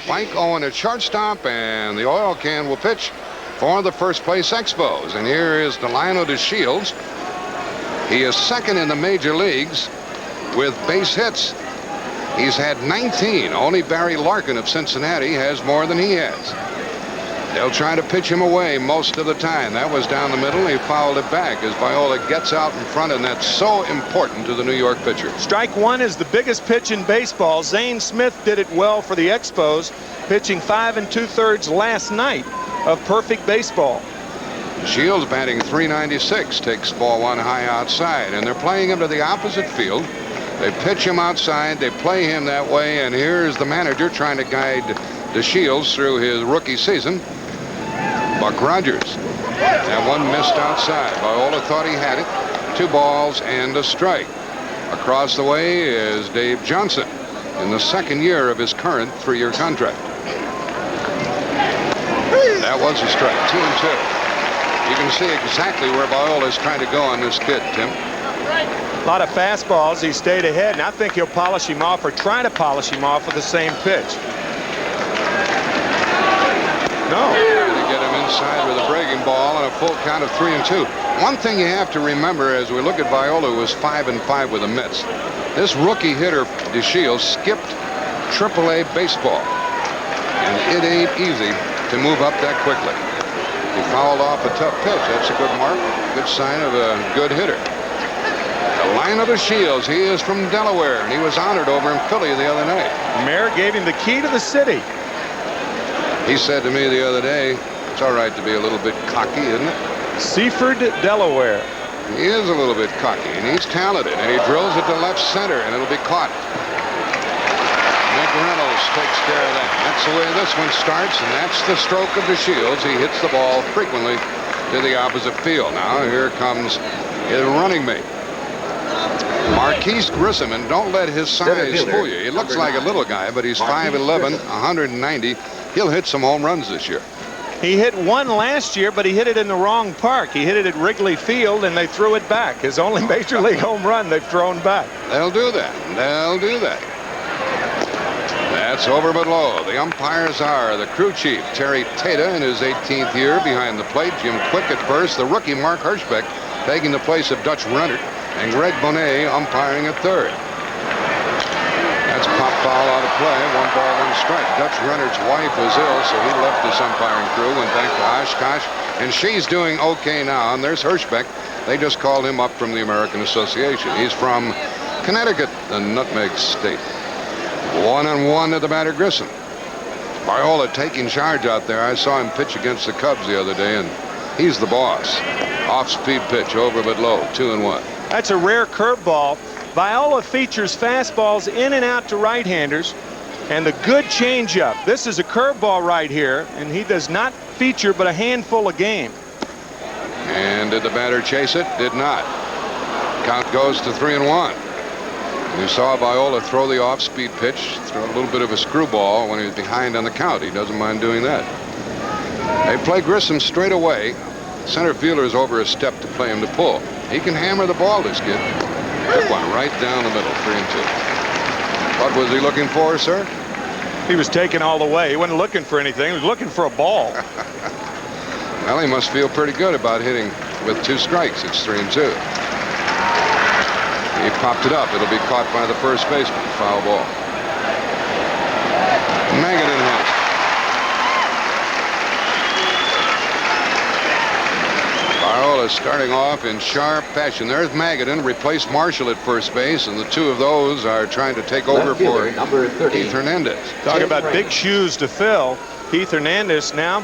Spike Owen at shortstop, and the oil can will pitch for the first place Expos. And here is Delino DeShields. He is second in the major leagues with base hits. He's had 19. Only Barry Larkin of Cincinnati has more than he has. They'll try to pitch him away most of the time. That was down the middle. He fouled it back as Viola gets out in front, and that's so important to the New York pitcher. Strike one is the biggest pitch in baseball. Zane Smith did it well for the Expos, pitching 5 2/3 last night of perfect baseball. Shields batting .396, takes ball one high outside, and they're playing him to the opposite field. They pitch him outside, they play him that way, and here's the manager trying to guide DeShields through his rookie season. Buck Rogers. And one missed outside. Viola thought he had it. 2 balls and a strike. Across the way is Dave Johnson in the second year of his current 3-year contract. That was a strike. 2-2. You can see exactly where Viola is trying to go on this kid, Tim. A lot of fastballs. He stayed ahead, and I think he'll polish him off or try to polish him off with the same pitch. No. Trying to get him inside with a breaking ball and a full count of 3-2. One thing you have to remember as we look at Viola, who was 5-5 with the Mets. This rookie hitter, DeShields, skipped AAA baseball. And it ain't easy to move up that quickly. He fouled off a tough pitch. That's a good mark. Good sign of a good hitter. The line of DeShields. He is from Delaware, and he was honored over in Philly the other night. Mayor gave him the key to the city. He said to me the other day, it's all right to be a little bit cocky, isn't it? Seaford, Delaware. He is a little bit cocky, and he's talented, and he drills it to left center, and it'll be caught. McReynolds takes care of that. That's the way this one starts, and that's the stroke of DeShields. He hits the ball frequently to the opposite field. Now here comes his running mate, Marquise Grissom, and don't let his size fool you. He looks like a little guy, but he's 5'11", 190. He'll hit some home runs this year. He hit one last year, but he hit it in the wrong park. He hit it at Wrigley Field, and they threw it back. His only major league home run they've thrown back. They'll do that. They'll do that. That's over but low. The umpires are the crew chief, Terry Tata, in his 18th year behind the plate. Jim Quick at first. The rookie, Mark Hirschbeck, taking the place of Dutch Rennert. And Greg Bonet umpiring at third. That's pop foul out of play. 1 ball, 1 strike. Dutch Rennert's wife was ill, so he left his umpiring crew, went back to Oshkosh, and she's doing okay now. And there's Hirschbeck. They just called him up from the American Association. He's from Connecticut, the nutmeg state. 1-1 to the batter, Grissom. Viola taking charge out there. I saw him pitch against the Cubs the other day, and he's the boss. Off-speed pitch, over but low, 2-1. That's a rare curveball. Viola features fastballs in and out to right-handers, and the good changeup. This is a curveball right here, and he does not feature but a handful a game. And did the batter chase it? Did not. Count goes to 3-1. You saw Viola throw the off-speed pitch, throw a little bit of a screwball when he was behind on the count. He doesn't mind doing that. They play Grissom straight away. Center fielder is over a step to play him to pull. He can hammer the ball, this kid. Took one right down the middle, 3-2. What was he looking for, sir? He was taken all the way. He wasn't looking for anything. He was looking for a ball. Well, he must feel pretty good about hitting with 2 strikes. It's 3-2. He popped it up. It'll be caught by the first baseman. Foul ball. Magadan hits. Viola starting off in sharp fashion. There's Magadan, replaced Marshall at first base, and the two of those are trying to take over for Keith Hernandez. Talk about big shoes to fill. Keith Hernandez now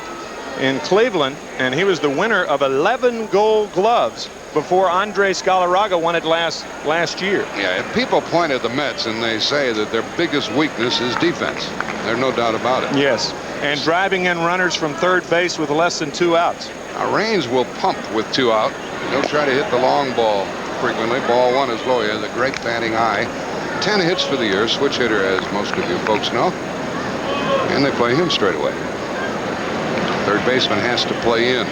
in Cleveland, and he was the winner of 11 Gold Gloves before Andres Galarraga won it last year. Yeah, people point at the Mets and they say that their biggest weakness is defense. There's no doubt about it. Yes, and driving in runners from third base with less than 2 outs. Now, Raines will pump with 2 out. He'll try to hit the long ball frequently. Ball 1 is low. He has a great batting eye. 10 hits for the year. Switch hitter, as most of you folks know. And they play him straight away. Third baseman has to play in.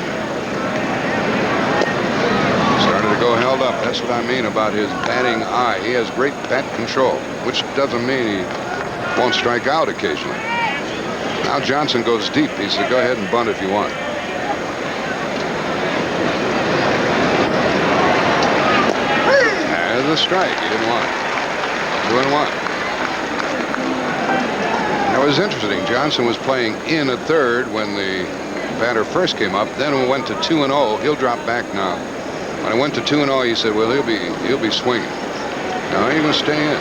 Started to go held up. That's what I mean about his batting eye. He has great bat control, which doesn't mean he won't strike out occasionally. Now Johnson goes deep. He said, go ahead and bunt if you want. There's the strike. He didn't want it. 2-1. It was interesting. Johnson was playing in at third when the batter first came up. Then we went to 2-0. He'll drop back now. When I went to 2-0, he said, well, he'll be swinging. No, he's going to stay in.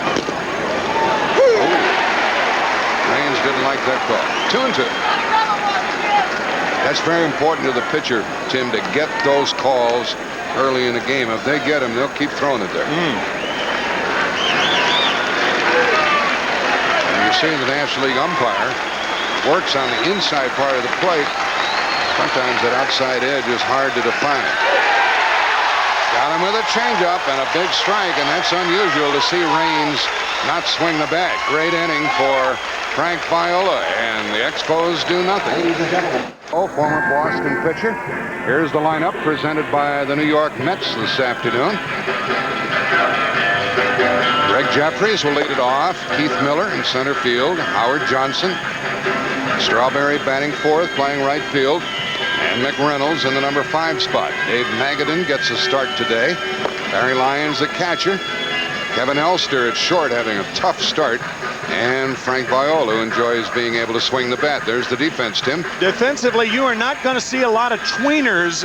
Raines didn't like that call. 2-2. That's very important to the pitcher, Tim, to get those calls early in the game. If they get them, they'll keep throwing it there. And you see the National League umpire works on the inside part of the plate. Sometimes that outside edge is hard to define. Got him with a changeup and a big strike, and that's unusual to see Raines not swing the bat. Great inning for Frank Viola, and the Expos do nothing. Ladies and gentlemen. Former Boston pitcher. Here's the lineup presented by the New York Mets this afternoon. Greg Jeffries will lead it off. Keith Miller in center field. Howard Johnson. Strawberry batting fourth, playing right field. And McReynolds in the number 5 spot. Dave Magadan gets a start today. Barry Lyons the catcher. Kevin Elster at short, having a tough start. And Frank Viola, who enjoys being able to swing the bat. There's the defense, Tim. Defensively, you are not going to see a lot of tweeners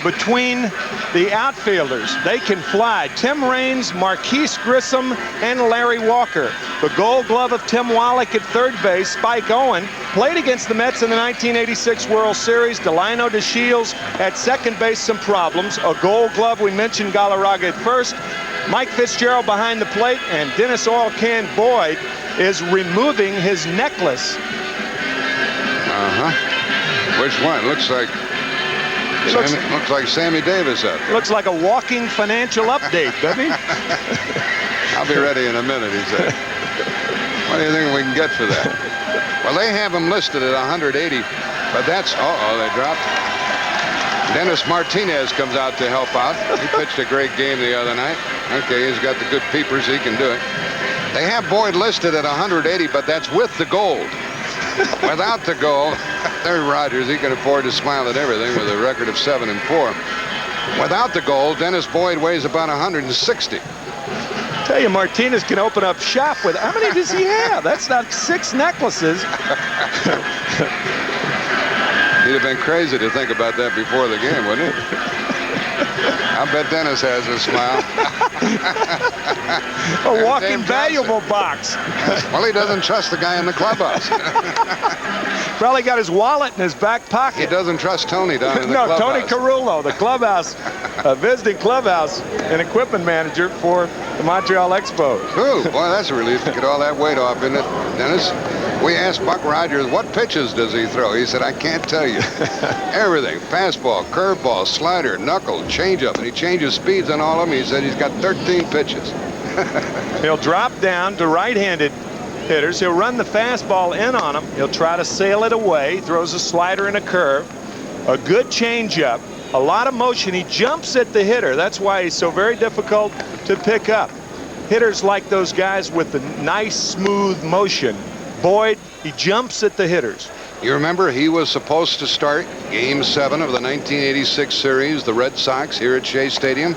between the outfielders. They can fly. Tim Raines, Marquise Grissom, and Larry Walker. The Gold Glove of Tim Wallach at third base. Spike Owen played against the Mets in the 1986 World Series. Delino DeShields at second base, some problems. A Gold Glove, we mentioned Galarraga at first. Mike Fitzgerald behind the plate, and Dennis Oil Can Boyd is removing his necklace. Which one? Looks like Sammy Davis up there. Looks like a walking financial update, doesn't he? I'll be ready in a minute, he said. What do you think we can get for that? Well, they have him listed at 180, but that's, they dropped. Dennis Martinez comes out to help out. He pitched a great game the other night. Okay, he's got the good peepers. He can do it. They have Boyd listed at 180, but that's with the gold. Without the gold, there's Rogers. He can afford to smile at everything with a record of 7-4. Without the gold, Dennis Boyd weighs about 160. Tell you, Martinez can open up shop with. How many does he have? That's not 6 necklaces. He'd have been crazy to think about that before the game, wouldn't he? I bet Dennis has a smile. A walking valuable box. Well, he doesn't trust the guy in the clubhouse. Probably got his wallet in his back pocket. He doesn't trust Tony down in the clubhouse. No, Tony Carullo, the clubhouse, visiting clubhouse and equipment manager for the Montreal EXPOS. Ooh, boy, that's a relief to get all that weight off, isn't it, Dennis? We asked Buck Rogers, what pitches does he throw? He said, I can't tell you. Everything. Fastball, curveball, slider, knuckle, changeup. And he changes speeds on all of them. He said he's got 13 pitches. He'll drop down to right-handed hitters. He'll run the fastball in on them. He'll try to sail it away. Throws a slider and a curve. A good changeup. A lot of motion. He jumps at the hitter. That's why he's so very difficult to pick up. Hitters like those guys with the nice, smooth motion. Boyd, he jumps at the hitters. You remember he was supposed to start Game 7 of the 1986 series, the Red Sox here at Shea Stadium.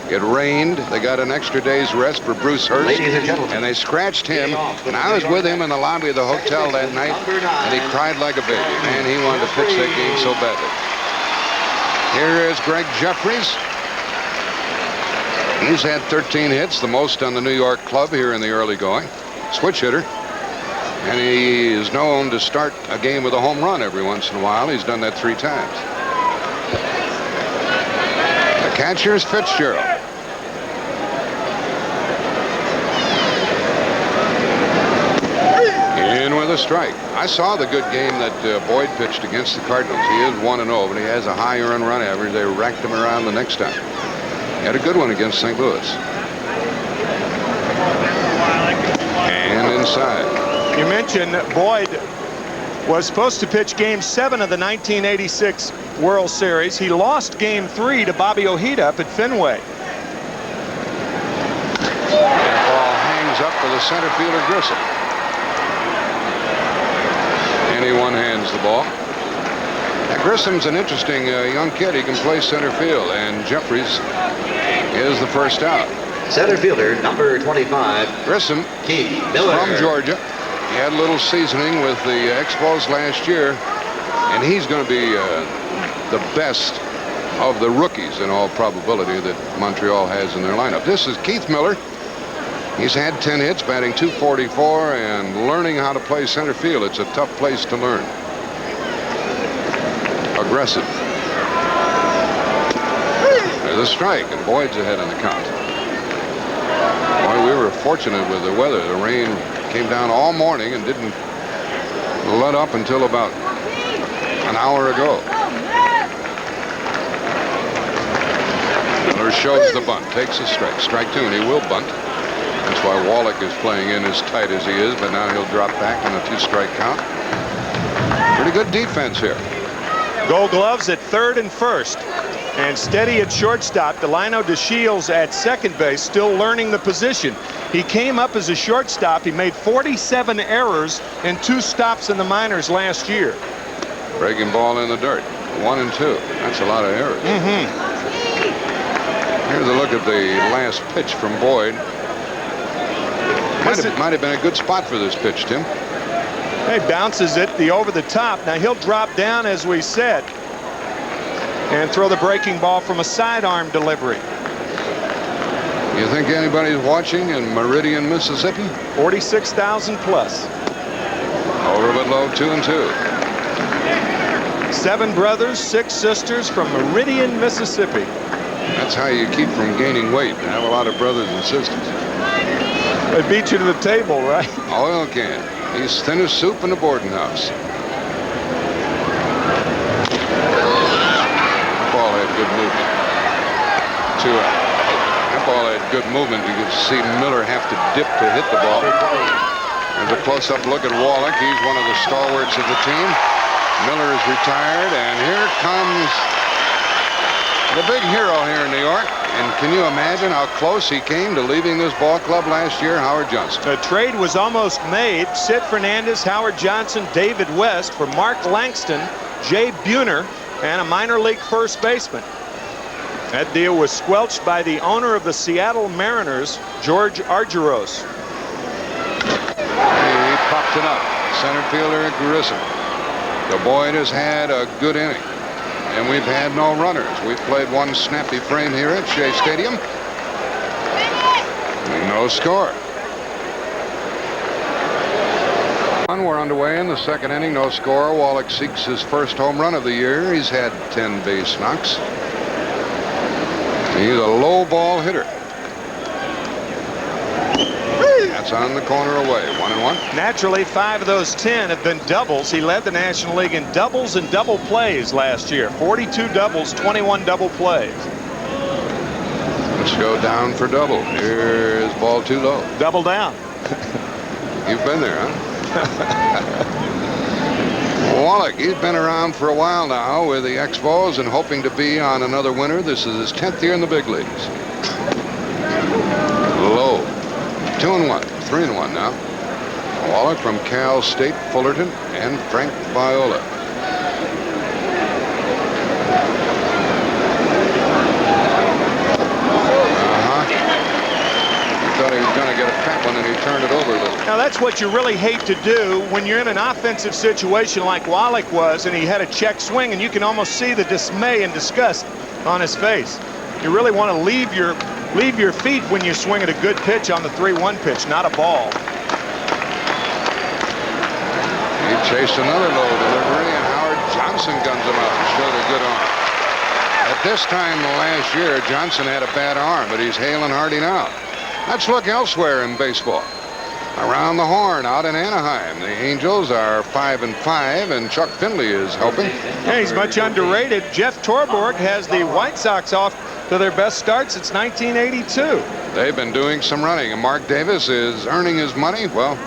It rained. They got an extra day's rest for Bruce Hurst. Ladies and gentlemen, and they scratched him. And I was with him in the lobby of the hotel that night, and he cried like a baby. Man, he wanted to pitch that game so badly. Here is Greg Jeffries. He's had 13 hits, the most on the New York club here in the early going. Switch hitter. And he is known to start a game with a home run every once in a while. He's done that 3 times. The catcher is Fitzgerald. In with a strike. I saw the good game that Boyd pitched against the Cardinals. He is 1-0, but he has a high earned run average. They racked him around the next time. He had a good one against St. Louis. And inside. You mentioned Boyd was supposed to pitch Game 7 of the 1986 World Series. He lost Game 3 to Bobby Ojeda up at Fenway. That ball hangs up for the center fielder Grissom. And one hands the ball. Now, Grissom's an interesting young kid. He can play center field, and Jeffries is the first out. Center fielder, number 25. Grissom, Keith Miller. from Georgia. He had a little seasoning with the Expos last year, and he's going to be the best of the rookies in all probability that Montreal has in their lineup. This is Keith Miller. He's had 10 hits, batting .244, and learning how to play center field. It's a tough place to learn. Aggressive. There's a strike, and Boyd's ahead in the count. Boy, we were fortunate with the weather. The rain came down all morning and didn't let up until about an hour ago. Miller shows the bunt, takes a strike. Strike two, and he will bunt. That's why Wallach is playing in as tight as he is, but now he'll drop back on a 2-strike count. Pretty good defense here. Gold Gloves at third and first, and steady at shortstop. Delino DeShields at second base, still learning the position. He came up as a shortstop. He made 47 errors in 2 stops in the minors last year. Breaking ball in the dirt. 1 and 2. That's a lot of errors. Here's a look at the last pitch from Boyd. Might have been a good spot for this pitch, Tim. He bounces it over the top. Now he'll drop down, as we said, and throw the breaking ball from a sidearm delivery. You think anybody's watching in Meridian, Mississippi? 46,000 plus. Over but low, 2 and 2. 7 brothers, 6 sisters from Meridian, Mississippi. That's how you keep from gaining weight. Have a lot of brothers and sisters. They beat you to the table, right? Oil can. He's thin as soup in the boarding house. That ball had good movement. 2 out. That ball had good movement. You could see Miller have to dip to hit the ball. There's a close-up look at Wallach. He's one of the stalwarts of the team. Miller is retired, and here comes the big hero here in New York. And can you imagine how close he came to leaving this ball club last year? Howard Johnson. The trade was almost made. Sid Fernandez, Howard Johnson, David West for Mark Langston, Jay Buhner, and a minor league first baseman. That deal was squelched by the owner of the Seattle Mariners, George Argyros. He popped it up. Center fielder Grissom. The Boyd has had a good inning. And we've had no runners. We've played 1 snappy frame here at Shea Stadium. No score. We're underway in the second inning. No score. Wallach seeks his first home run of the year. He's had 10 base knocks. He's a low ball hitter. That's on the corner away. 1-1. Naturally, 5 of those 10 have been doubles. He led the National League in doubles and double plays last year. 42 doubles, 21 double plays. Let's go down for double. Here's ball too low. Double down. You've been there, huh? Wallach, he's been around for a while now with the Expos and hoping to be on another winner. This is his 10th year in the big leagues. Low. 2-1, 3-1 now. Wallach from Cal State, Fullerton, and Frank Viola. He thought he was going to get a fat one, and he turned it over a little. Now that's what you really hate to do when you're in an offensive situation like Wallach was, and he had a check swing, and you can almost see the dismay and disgust on his face. You really want to leave your feet when you swing at a good pitch on the 3-1 pitch, not a ball. He chased another low delivery, and Howard Johnson guns him up and showed a good arm. At this time last year, Johnson had a bad arm, but he's hale and hearty now. Let's look elsewhere in baseball. Around the horn out in Anaheim, the Angels are 5-5, and Chuck Finley is helping. Yeah, he's much underrated. Jeff Torborg has the White Sox off to their best start since 1982. They've been doing some running, and Mark Davis is earning his money. Well,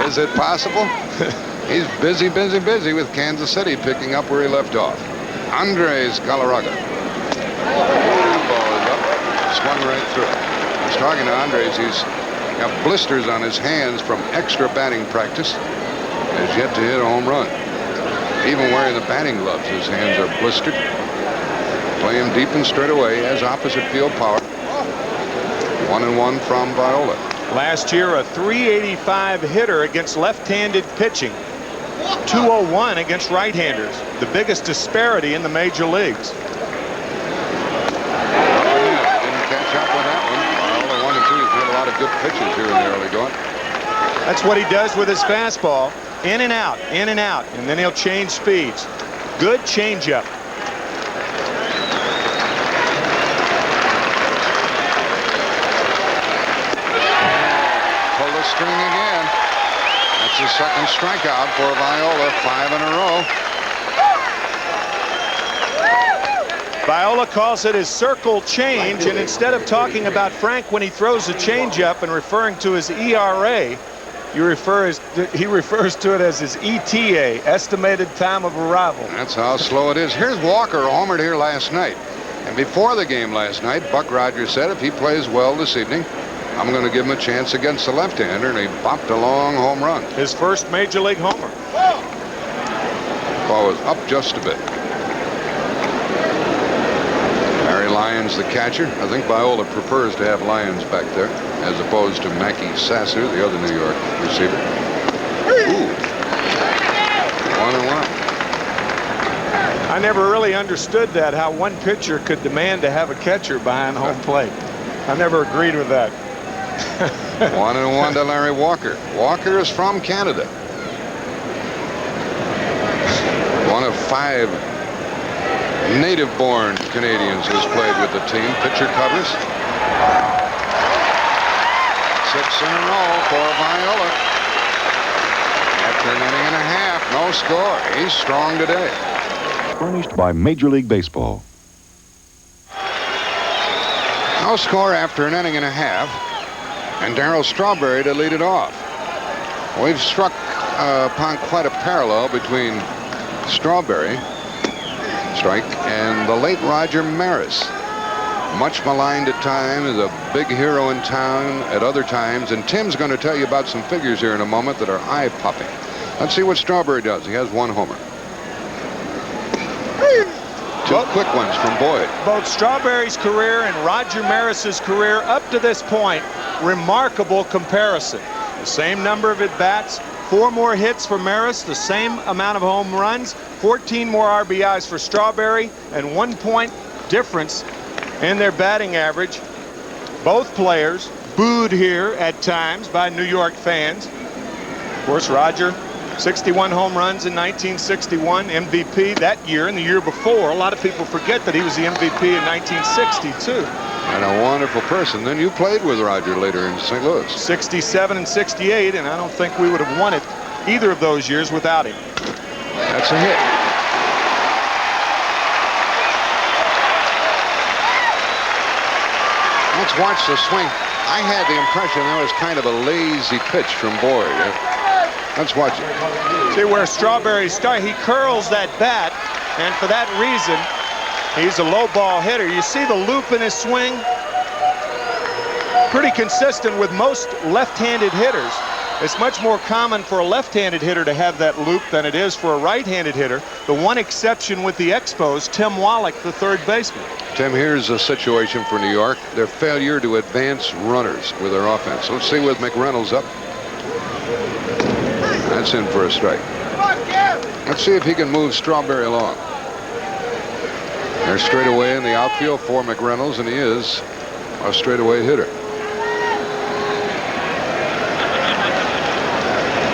is it possible? He's busy with Kansas City, picking up where he left off. Andres Galarraga. That ball is up, swung right through it. I was talking to Andres. He's got blisters on his hands from extra batting practice. has yet to hit a home run. Even wearing the batting gloves, his hands are blistered. Playing deep and straight away, has opposite field power. 1-1 from Viola. Last year, a .385 hitter against left-handed pitching. .201 against right-handers. The biggest disparity in the major leagues. Didn't catch up with that one. Viola 1 and 2. He's had a lot of good pitches here in the early going. That's what he does with his fastball. In and out, and then he'll change speeds. Good changeup. Pull the string again. That's his second strikeout for Viola, 5 in a row. Viola calls it his circle change, and instead of talking about Frank when he throws a changeup and referring to his ERA, he refers to it as his ETA, estimated time of arrival. That's how slow it is. Here's Walker, homered here last night. And before the game last night, Buck Rogers said if he plays well this evening, I'm going to give him a chance against the left-hander, and he bopped a long home run. His first major league homer. Ball was up just a bit. Barry Lyons, the catcher. I think Viola prefers to have Lyons back there, as opposed to Mackey Sasser, the other New York receiver. Ooh. 1-1. I never really understood that, how one pitcher could demand to have a catcher behind home plate. I never agreed with that. 1-1 to Larry Walker. Walker is from Canada. One of 5 native-born Canadians who's played with the team. Pitcher covers. 6 in a row for Viola. After an inning and a half, no score. He's strong today. Furnished by Major League Baseball. No score after an inning and a half. And Darryl Strawberry to lead it off. We've struck upon quite a parallel between Strawberry, strike, and the late Roger Maris. Much maligned at times, a big hero in town at other times. And Tim's going to tell you about some figures here in a moment that are eye-popping. Let's see what Strawberry does. He has 1 homer. 2 quick ones from Boyd. Both Strawberry's career and Roger Maris's career up to this point, remarkable comparison. The same number of at-bats, 4 more hits for Maris, the same amount of home runs, 14 more RBIs for Strawberry, and 1 point difference in their batting average. Both players booed here at times by New York fans. Of course, Roger, 61 home runs in 1961, MVP that year and the year before. A lot of people forget that he was the MVP in 1962. And a wonderful person. Then you played with Roger later in St. Louis. 67 and 68, and I don't think we would have won it either of those years without him. That's a hit. Let's watch the swing. I had the impression that was kind of a lazy pitch from Boyd. Let's watch it. See where Strawberry starts. He curls that bat, and for that reason, he's a low ball hitter. You see the loop in his swing? Pretty consistent with most left-handed hitters. It's much more common for a left-handed hitter to have that loop than it is for a right-handed hitter. The one exception with the Expos, Tim Wallach, the third baseman. Tim, here's a situation for New York. Their failure to advance runners with their offense. Let's see with McReynolds up. That's in for a strike. Let's see if he can move Strawberry along. They're straight away in the outfield for McReynolds, and he is a straightaway hitter.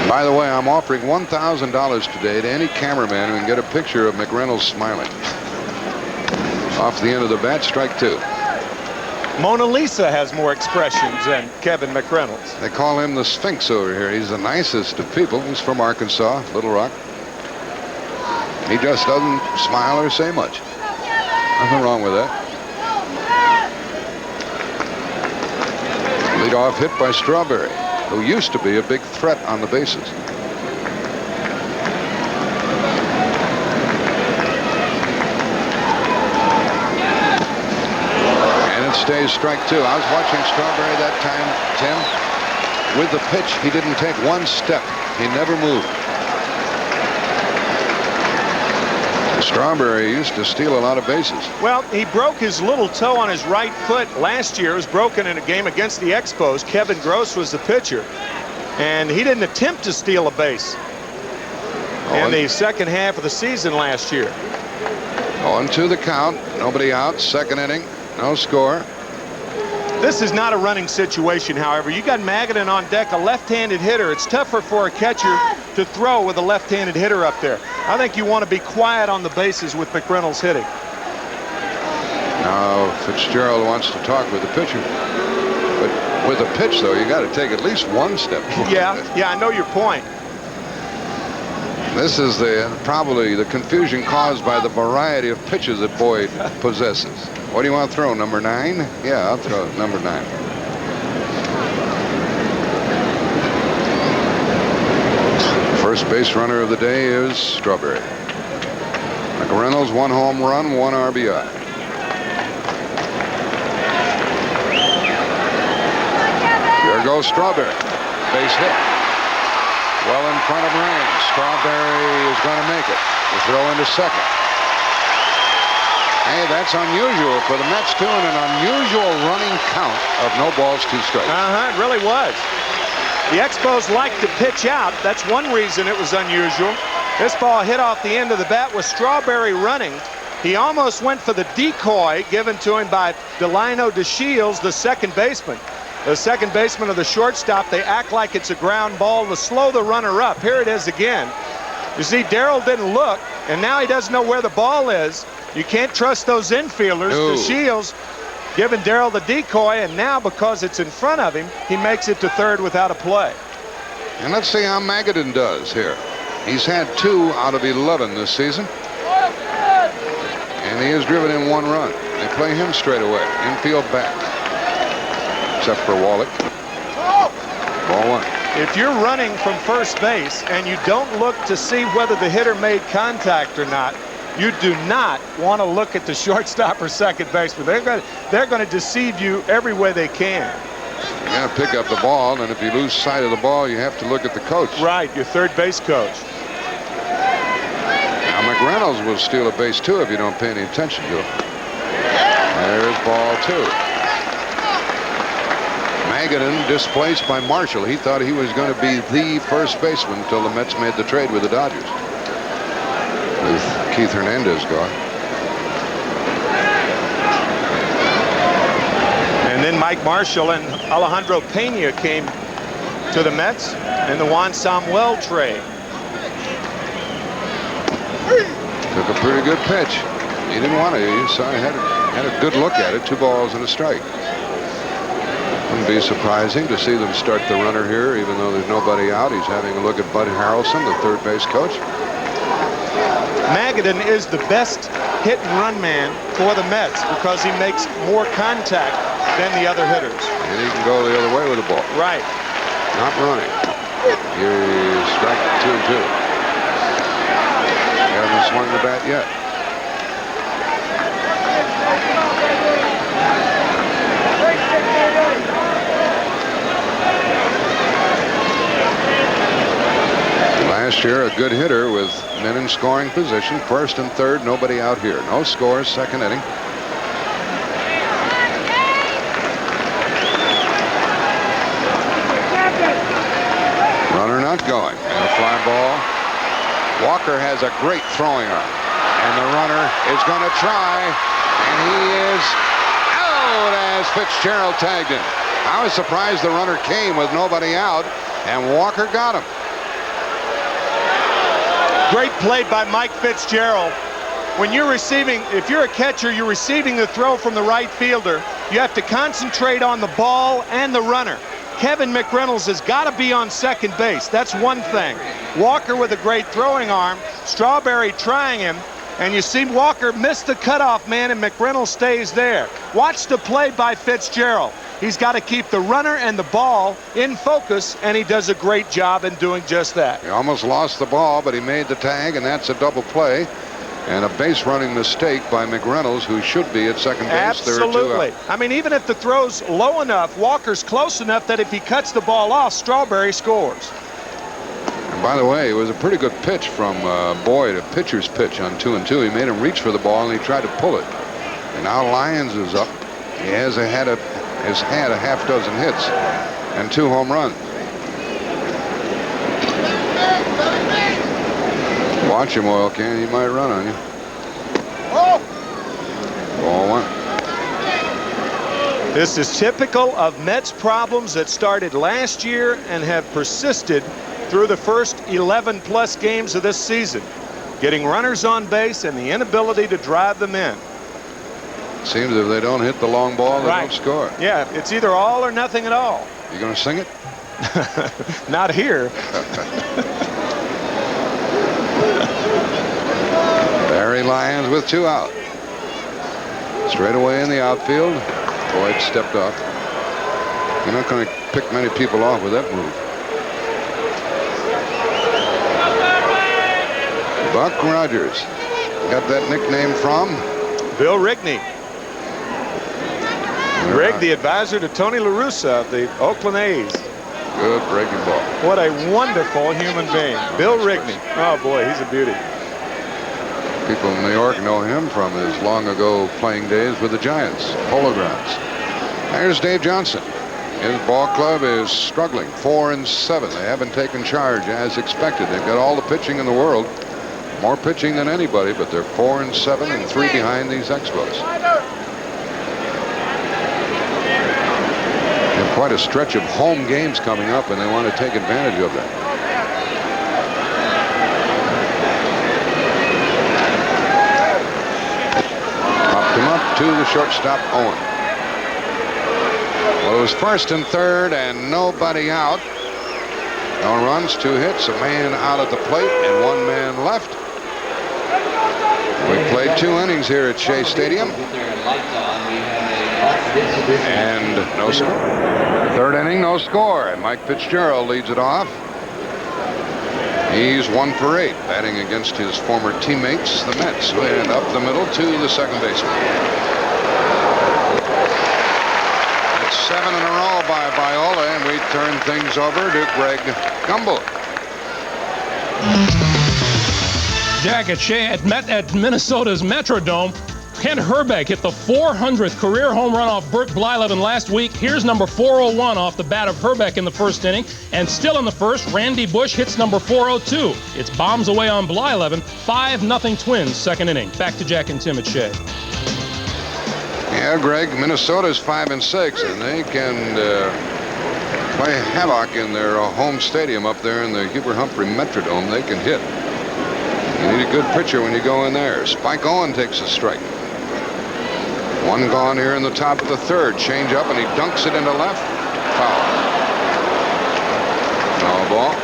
By the way, I'm offering $1,000 today to any cameraman who can get a picture of McReynolds smiling. Off the end of the bat, strike 2. Mona Lisa has more expressions than Kevin McReynolds. They call him the Sphinx over here. He's the nicest of people. He's from Arkansas, Little Rock. He just doesn't smile or say much. Nothing wrong with that. Leadoff hit by Strawberry, who used to be a big threat on the bases. And it stays strike 2. I was watching Strawberry that time, Tim. With the pitch, he didn't take one step. He never moved. Strawberry used to steal a lot of bases. Well, he broke his little toe on his right foot last year. It was broken in a game against the Expos. Kevin Gross was the pitcher, and he didn't attempt to steal a base in the second half of the season last year. 0-2 the count. Nobody out. Second inning. No score. This is not a running situation, however. You got Magadan on deck, a left-handed hitter. It's tougher for a catcher to throw with a left-handed hitter up there. I think you want to be quiet on the bases with McReynolds hitting. Now Fitzgerald wants to talk with the pitcher. But with a pitch, though, you got to take at least one step forward. Yeah, I know your point. This is probably the confusion caused by the variety of pitches that Boyd possesses. What do you want to throw, number 9? Yeah, I'll throw number 9. First base runner of the day is Strawberry. McReynolds, 1 home run, 1 RBI. Here goes Strawberry. Base hit. Well in front of range. Strawberry is going to make it. The throw into second. Hey, that's unusual for the Mets, too, and an unusual running count of no balls, 2 strikes. It really was. The Expos like to pitch out. That's one reason it was unusual. This ball hit off the end of the bat with Strawberry running. He almost went for the decoy given to him by Delino DeShields, the second baseman. The second baseman of the shortstop, they act like it's a ground ball to slow the runner up. Here it is again. You see, Darryl didn't look, and now he doesn't know where the ball is. You can't trust those infielders. DeShields giving Darryl the decoy, and now because it's in front of him, he makes it to third without a play. And let's see how Magadan does here. He's had 2 out of 11 this season. And he has driven in 1 run. They play him straight away. Infield back. Except for Wallach. Ball 1. If you're running from first base and you don't look to see whether the hitter made contact or not, you do not want to look at the shortstop or second baseman. They're going to deceive you every way they can. You got to pick up the ball, and if you lose sight of the ball, you have to look at the coach. Right, your third base coach. Now McReynolds will steal a base too if you don't pay any attention to him. There's ball 2. Magadan displaced by Marshall. He thought he was going to be the first baseman until the Mets made the trade with the Dodgers. With Keith Hernandez gone. And then Mike Marshall and Alejandro Phenia came to the Mets in the Juan Samuel trade. Took a pretty good pitch. He didn't want to. He had a good look at it. 2 balls and a strike. Wouldn't be surprising to see them start the runner here, even though there's nobody out. He's having a look at Bud Harrelson, the third base coach. Magadan is the best hit and run man for the Mets because he makes more contact than the other hitters. And he can go the other way with the ball. Right. Not running. Here's strike 2-2. He hasn't swung the bat yet. Last year, a good hitter with men in scoring position. First and third, nobody out here. No scores, second inning. Runner not going. And a fly ball. Walker has a great throwing arm. And the runner is going to try. And he is out as Fitzgerald tagged him. I was surprised the runner came with nobody out. And Walker got him. Great play by Mike Fitzgerald. When you're receiving, if you're a catcher, you're receiving the throw from the right fielder. You have to concentrate on the ball and the runner. Kevin McReynolds has got to be on second base. That's one thing. Walker with a great throwing arm. Strawberry trying him. And you see Walker miss the cutoff man, and McReynolds stays there. Watch the play by Fitzgerald. He's got to keep the runner and the ball in focus, and he does a great job in doing just that. He almost lost the ball, but he made the tag, and that's a double play. And a base running mistake by McReynolds, who should be at second base. Absolutely. I mean, even if the throw's low enough, Walker's close enough that if he cuts the ball off, Strawberry scores. And By the way, it was a pretty good pitch from Boyd, a pitcher's pitch on 2-2. He made him reach for the ball, and he tried to pull it. And now Lyons is up. He has had a half dozen hits and 2 home runs. Watch him, Oil Can. He might run on you. Ball 1. This is typical of Mets problems that started last year and have persisted through the first 11+ games of this season. Getting runners on base and the inability to drive them in. Seems if they don't hit the long ball, they don't score. Yeah, it's either all or nothing at all. You going to sing it? Not here. Barry Lyons with 2 out. Straight away in the outfield. Boyd stepped up. You're not going to pick many people off with that move. Buck Rogers. Got that nickname from? Bill Rigney. Greg, the advisor to Tony La Russa of the Oakland A's. Good breaking ball. What a wonderful human being. Bill Rigney. Oh, boy, he's a beauty. People in New York know him from his long ago playing days with the Giants. Polo Grounds. There's Dave Johnson. His ball club is struggling. 4-7. They haven't taken charge as expected. They've got all the pitching in the world. More pitching than anybody, but they're 4-7 and 3 behind these Expos. They have quite a stretch of home games coming up, and they want to take advantage of that. Popped him up to the shortstop, Owen. Well, it was 1st and 3rd and nobody out. No runs, 2 hits, a man out at the plate and 1 man left. We played 2 innings here at Shea Stadium. And no score. 3rd inning, no score. And Mike Fitzgerald leads it off. He's 1 for 8, batting against his former teammates, the Mets, who end up the middle to the second baseman. It's 7 in a row by Viola, and we turn things over to Greg Gumbel. Jack at Shea at Minnesota's Metrodome. Kent Hrbek hit the 400th career home run off Bert Blyleven last week. Here's number 401 off the bat of Hrbek in the 1st inning. And still in the 1st, Randy Bush hits number 402. It's bombs away on Blyleven. 5-0 Twins, 2nd inning. Back to Jack and Tim at Shea. Yeah, Greg, Minnesota's 5-6, and they can play havoc in their home stadium up there in the Hubert Humphrey Metrodome. They can hit. You need a good pitcher when you go in there. Spike Owen takes a strike. 1 gone here in the top of the 3rd. Change up, and he dunks it into left. Foul. Foul ball.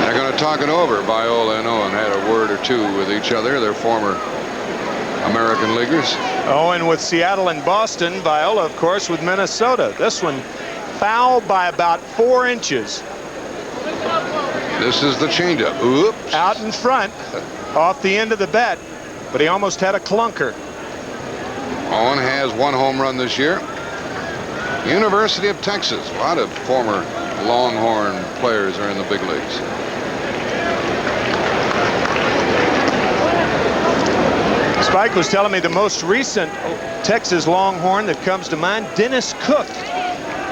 They're going to talk it over. Viola and Owen had a word or 2 with each other. They're former American leaguers. Owen with Seattle and Boston. Viola, of course, with Minnesota. This one foul by about 4 inches. This is the changeup. Oops. Out in front, off the end of the bat, but he almost had a clunker. Owen has 1 home run this year. University of Texas. A lot of former Longhorn players are in the big leagues. Spike was telling me the most recent Texas Longhorn that comes to mind, Dennis Cook,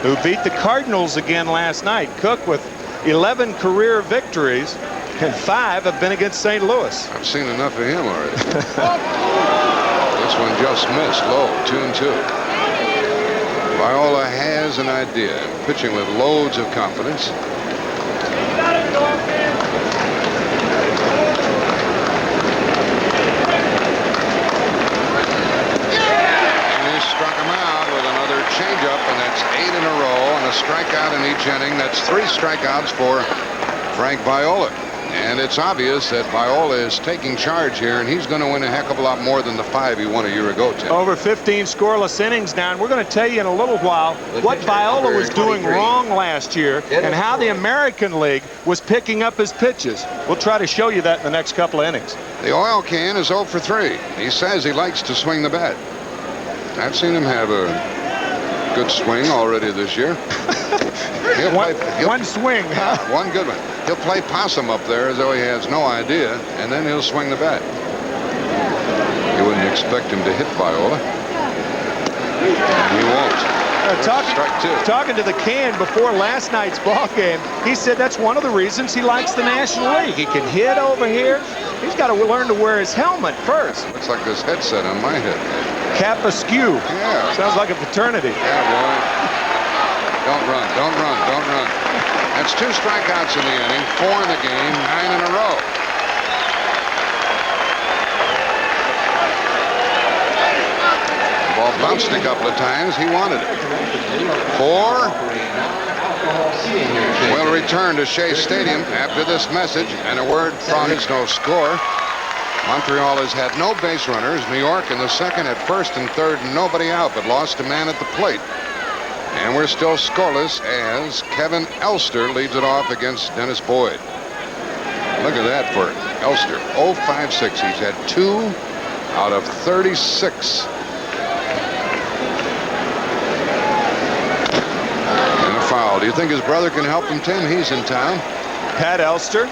who beat the Cardinals again last night. Cook with 11 career victories, and 5 have been against St. Louis. I've seen enough of him already. This one just missed low, 2-2. Viola has an idea, pitching with loads of confidence. And he struck him out with another changeup, and that's 8 in a row, and a strikeout in each inning. That's 3 strikeouts for Frank Viola. And it's obvious that Viola is taking charge here, and he's going to win a heck of a lot more than the 5 he won a year ago, Tim. Over 15 scoreless innings now, and we're going to tell you in a little while what Viola was doing wrong last year and how the American League was picking up his pitches. We'll try to show you that in the next couple of innings. The Oil Can is 0 for 3. He says he likes to swing the bat. I've seen him have a good swing already this year. One swing, huh? One good one. He'll play possum up there as though he has no idea, and then he'll swing the bat. You wouldn't expect him to hit Viola. And he won't. Talking to the can before last night's ball game, he said that's one of the reasons he likes the National League. He can hit over here. He's got to learn to wear his helmet first. Looks like this headset on my head. Cap askew. Yeah. Sounds like a fraternity. Yeah, boy. Don't run, don't run, don't run. That's 2 strikeouts in the inning, 4 in the game, 9 in a row. Ball bounced a couple of times. He wanted it. 4. We'll return to Shea Stadium after this message and a word from his no score. Montreal has had no base runners. New York in the second at first and third, nobody out, but lost a man at the plate. And we're still scoreless as Kevin Elster leads it off against Dennis Boyd. Look at that for Elster. 0.56. He's had 2 out of 36. And a foul. Do you think his brother can help him, Tim? He's in town. Pat Elster.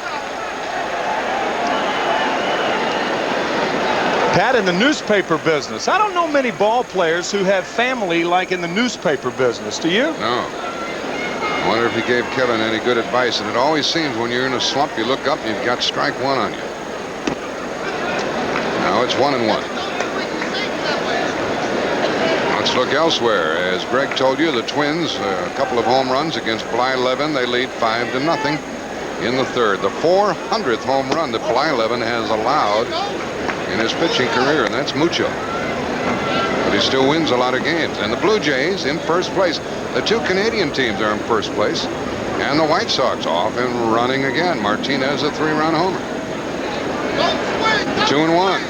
Pat in the newspaper business. I don't know many ball players who have family like in the newspaper business. Do you? No. I wonder if he gave Kevin any good advice. And it always seems when you're in a slump, you look up and you've got strike 1 on you. Now it's 1-1. Let's look elsewhere. As Greg told you, the Twins, a couple of home runs against Blyleven. They lead 5-0 in the third. The 400th home run that Blyleven has allowed in his pitching career, and that's mucho. But he still wins a lot of games. And the Blue Jays in first place. The 2 Canadian teams are in first place. And the White Sox off and running again. Martinez a 3-run homer. 2-1.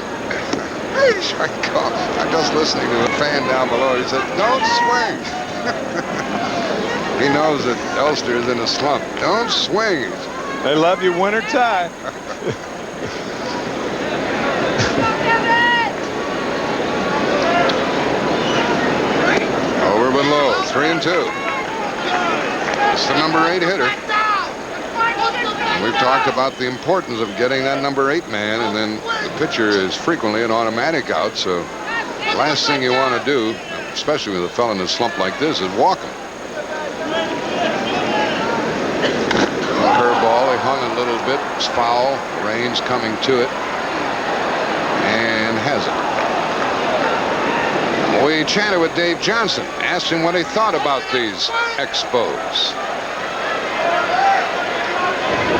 I'm just listening to the fan down below. He said, don't swing. He knows that Elster is in a slump. Don't swing. They love you win or tie. Over but low, 3-2. It's the number 8 hitter. And we've talked about the importance of getting that number 8 man, and then the pitcher is frequently an automatic out, so the last thing you want to do, especially with a fellow in a slump like this, is walk him. Curveball, he hung a little bit, it's foul, Rain's coming to it, and has it. We chatted with Dave Johnson, asked him what he thought about these Expos.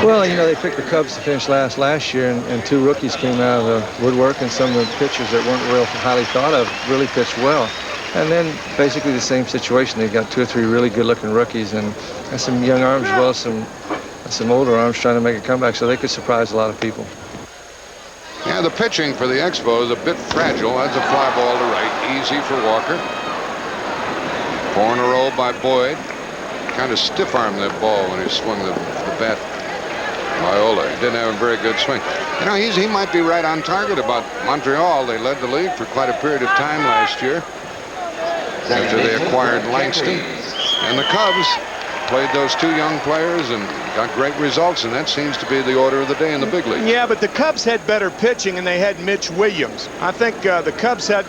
Well, you know, they picked the Cubs to finish last year, and 2 rookies came out of the woodwork, and some of the pitchers that weren't real highly thought of really pitched well. And then basically the same situation. They've got 2 or 3 really good-looking rookies and some young arms as well as some older arms trying to make a comeback, so they could surprise a lot of people. Yeah, the pitching for the Expos a bit fragile. That's a fly ball to right. Easy for Walker. 4 in a row by Boyd. Kind of stiff-armed that ball when he swung the bat. Viola. He didn't have a very good swing. You know, he might be right on target about Montreal. They led the league for quite a period of time last year after they acquired Langston. And the Cubs played those 2 young players and got great results, and that seems to be the order of the day in the big league. Yeah, but the Cubs had better pitching, and they had Mitch Williams. I think the Cubs had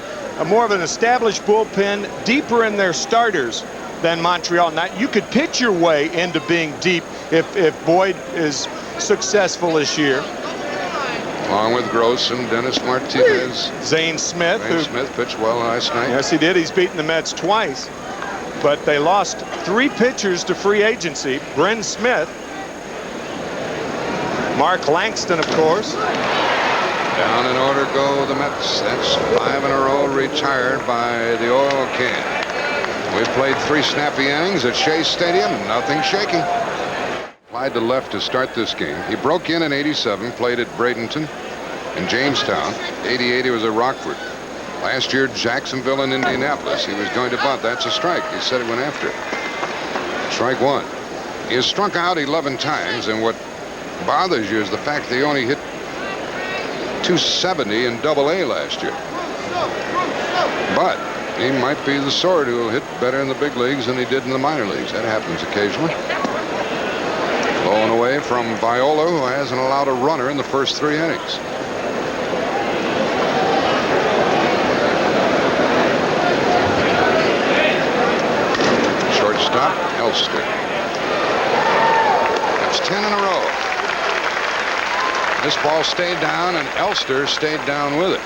more of an established bullpen, deeper in their starters than Montreal. Now, you could pitch your way into being deep if Boyd is successful this year. Along with Gross and Dennis Martinez. Zane Smith. Smith pitched well last night. Yes, he did. He's beaten the Mets twice. But they lost 3 pitchers to free agency. Bryn Smith. Mark Langston, of course. Down in order go the Mets. That's 5 in a row retired by the oil can. We played 3 snappy innings at Shea Stadium. Nothing shaky. Applied to left to start this game. He broke in 87, played at Bradenton in Jamestown. 88, he was at Rockford. Last year, Jacksonville and Indianapolis. He was going to bunt. That's a strike. He said he went after it. Strike 1. He has struck out 11 times, and what bothers you is the fact that he only hit 270 in Double-A last year. But He might be the sort who will hit better in the big leagues than he did in the minor leagues. That happens occasionally. Low and away from Viola, who hasn't allowed a runner in the first 3 innings. Shortstop, Elster. That's 10 in a row. This ball stayed down, and Elster stayed down with it.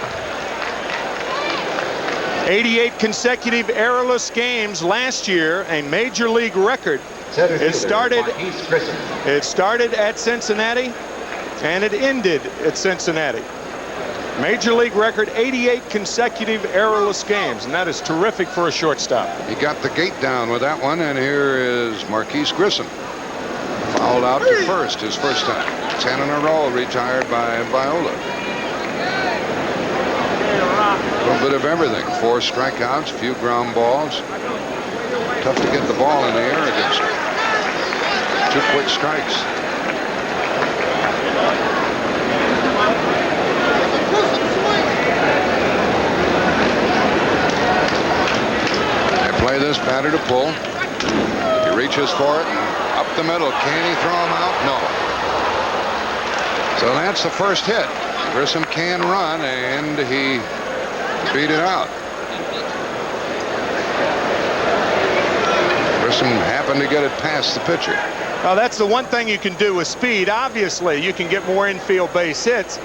88 consecutive errorless games last year, a major league record. It started at Cincinnati, and it ended at Cincinnati. Major league record, 88 consecutive errorless games, and that is terrific for a shortstop. He got the gate down with that one, and here is Marquise Grissom. Fouled out to first his first time. 10 in a row, retired by Viola. A little bit of everything. 4 strikeouts, few ground balls. Tough to get the ball in the air against him. 2 quick strikes. They play this batter to pull. He reaches for it. Up the middle. Can he throw him out? No. So that's the first hit. Grissom can run, and he beat it out. Grissom happened to get it past the pitcher. Well, that's the one thing you can do with speed. Obviously, you can get more infield base hits.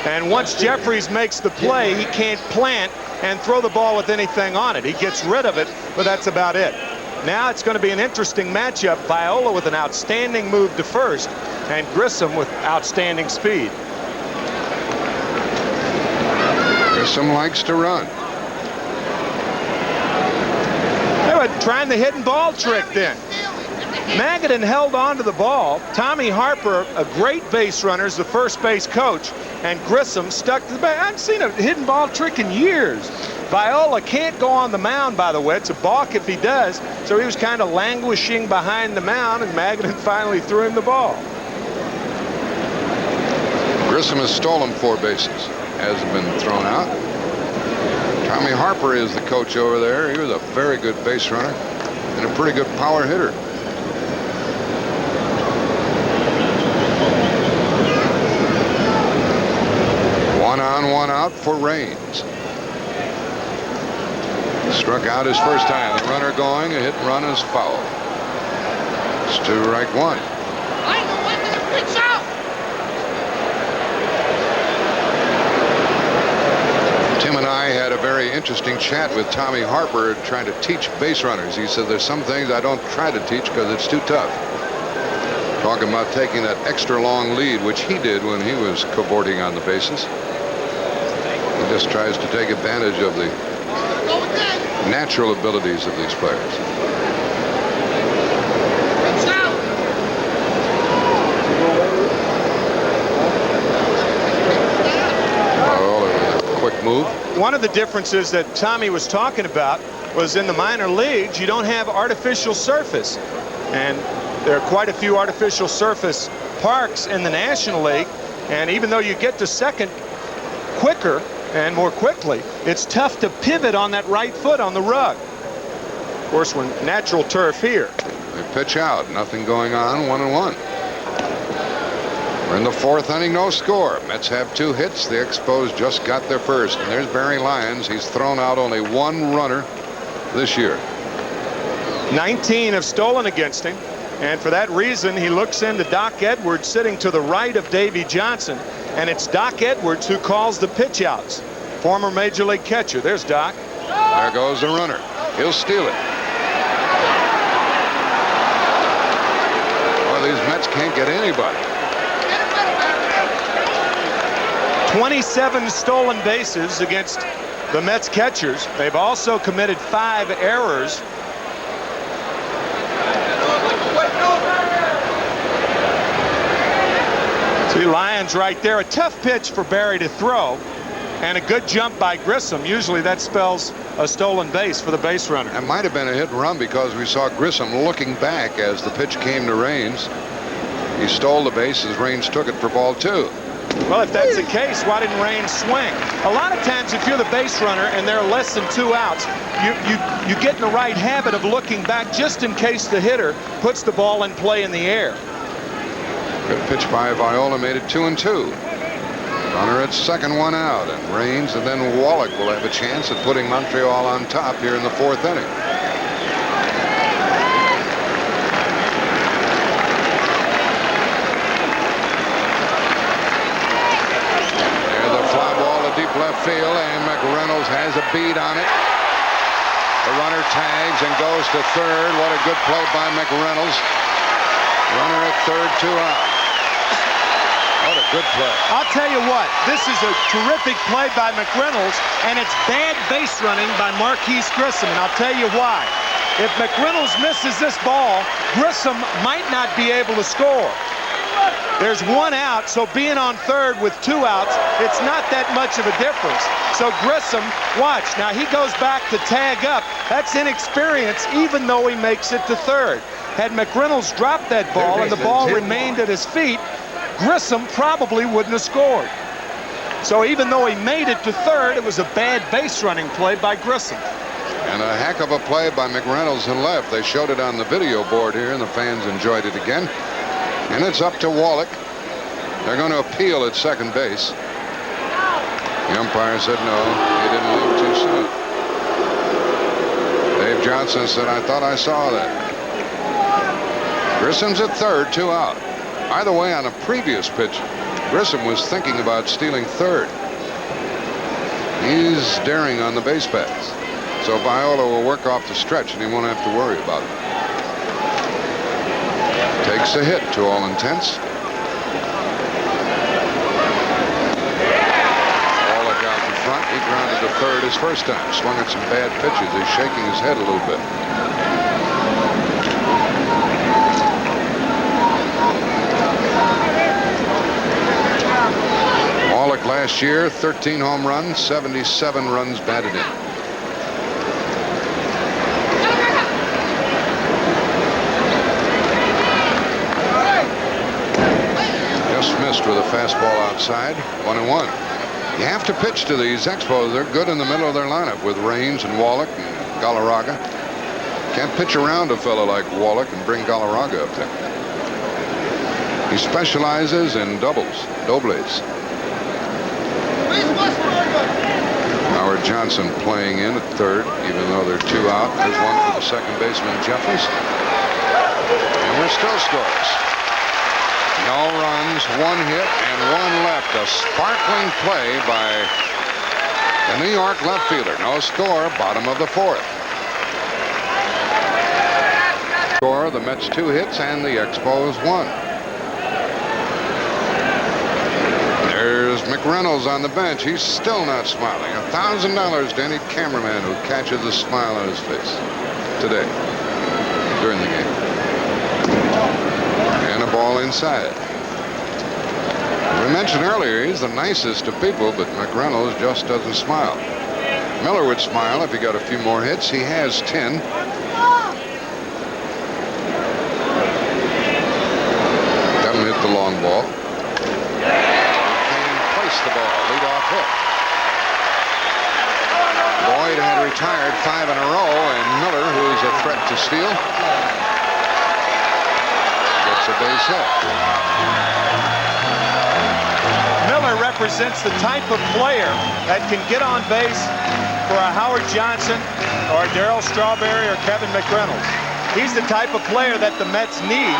And once Jeffries makes the play, he can't plant and throw the ball with anything on it. He gets rid of it, but that's about it. Now it's going to be an interesting matchup. Viola with an outstanding move to first, and Grissom with outstanding speed. Grissom likes to run. They were trying the hidden ball trick then. Magadan held on to the ball. Tommy Harper, a great base runner, is the first base coach, and Grissom stuck to the base. I haven't seen a hidden ball trick in years. Viola can't go on the mound, by the way. It's a balk if he does. So he was kind of languishing behind the mound, and Magadan finally threw him the ball. Grissom has stolen 4 bases. Hasn't been thrown out. Tommy Harper is the coach over there. He was a very good base runner and a pretty good power hitter. One on, one out for Raines. Struck out his first time. The runner going, a hit and run is foul. Strike 1. Tim and I had a very interesting chat with Tommy Harper trying to teach base runners. He said there's some things I don't try to teach because it's too tough. Talking about taking that extra long lead, which he did when he was cavorting on the bases. He just tries to take advantage of the natural abilities of these players. Quick move. One of the differences that Tommy was talking about was in the minor leagues, you don't have artificial surface. And there are quite a few artificial surface parks in the National League. And even though you get to second quicker and more quickly, it's tough to pivot on that right foot on the rug. Of course, we're natural turf here. They pitch out. Nothing going on. 1-1. We're in the 4th inning, no score. Mets have 2 hits. The Expos just got their first. And there's Barry Lyons. He's thrown out only 1 runner this year. 19 have stolen against him. And for that reason, he looks into Doc Edwards sitting to the right of Davy Johnson. And it's Doc Edwards who calls the pitch outs. Former Major League catcher. There's Doc. There goes the runner. He'll steal it. Well, these Mets can't get anybody. 27 stolen bases against the Mets catchers. They've also committed 5 errors. See Lyons right there. A tough pitch for Barry to throw, and a good jump by Grissom. Usually that spells a stolen base for the base runner. It might have been a hit and run because we saw Grissom looking back as the pitch came to Raines. He stole the base as Raines took it for ball 2. Well, if that's the case, why didn't Raines swing? A lot of times, if you're the base runner and there are less than 2 outs, you get in the right habit of looking back just in case the hitter puts the ball in play in the air. Good pitch by Viola made it 2-2. Runner at second, 1 out, and Raines and then Wallach will have a chance at putting Montreal on top here in the 4th inning. Deep left field, and McReynolds has a bead on it. The runner tags and goes to third. What a good play by McReynolds. Runner at third, 2 out. What a good play. I'll tell you what, this is a terrific play by McReynolds, and it's bad base running by Marquise Grissom, and I'll tell you why. If McReynolds misses this ball, Grissom might not be able to score. There's 1 out, so being on third with 2 outs, it's not that much of a difference. So Grissom, watch, now he goes back to tag up. That's inexperience, even though he makes it to third. Had McReynolds dropped that ball and the ball remained at his feet, Grissom probably wouldn't have scored. So even though he made it to third, it was a bad base running play by Grissom. And a heck of a play by McReynolds in left. They showed it on the video board here, and the fans enjoyed it again. And it's up to Wallach. They're going to appeal at second base. The umpire said no, he didn't leave too soon. Dave Johnson said, I thought I saw that. Grissom's at third, 2 out. By the way, on a previous pitch, Grissom was thinking about stealing third. He's daring on the base paths. So Viola will work off the stretch, and he won't have to worry about it. Takes a hit to all intents. Wallach out in front. He grounded to third his first time. Swung at some bad pitches. He's shaking his head a little bit. Wallach last year, 13 home runs, 77 runs batted in. Missed with a fastball outside, 1-1. You have to pitch to these Expos. They're good in the middle of their lineup with Raines and Wallach and Galarraga. Can't pitch around a fellow like Wallach and bring Galarraga up there. He specializes in doubles, dobles. Howard Johnson playing in at third, even though they're 2 out. There's one for the second baseman, Jeffries. And we're still scores. No runs, 1 hit, and 1 left. A sparkling play by the New York left fielder. No score, bottom of the 4th. Score, the Mets 2 hits, and the Expos 1. There's McReynolds on the bench. He's still not smiling. $1,000 to any cameraman who catches a smile on his face today, during the game. And a ball inside. We mentioned earlier he's the nicest of people, but McReynolds just doesn't smile. Miller would smile if he got a few more hits. He has 10. Doesn't hit the long ball. He placed the ball, leadoff hit. Boyd had retired 5 in a row, and Miller, who is a threat to steal, gets a base hit. Miller represents the type of player that can get on base for a Howard Johnson or Darryl Strawberry or Kevin McReynolds. He's the type of player that the Mets need.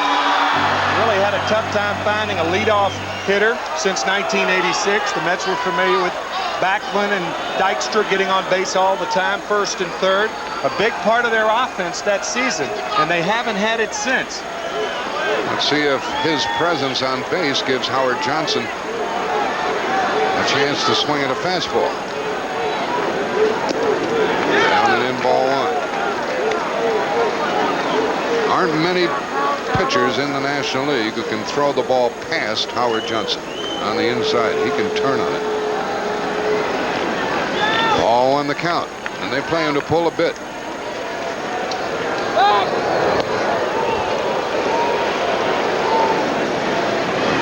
Really had a tough time finding a leadoff hitter since 1986. The Mets were familiar with Bachman and Dykstra getting on base all the time, first and third. A big part of their offense that season, and they haven't had it since. Let's see if his presence on base gives Howard Johnson a chance to swing at a fastball. Down and in, ball 1. Aren't many pitchers in the National League who can throw the ball past Howard Johnson on the inside. He can turn on it. Ball 1 the count, and they play him to pull a bit.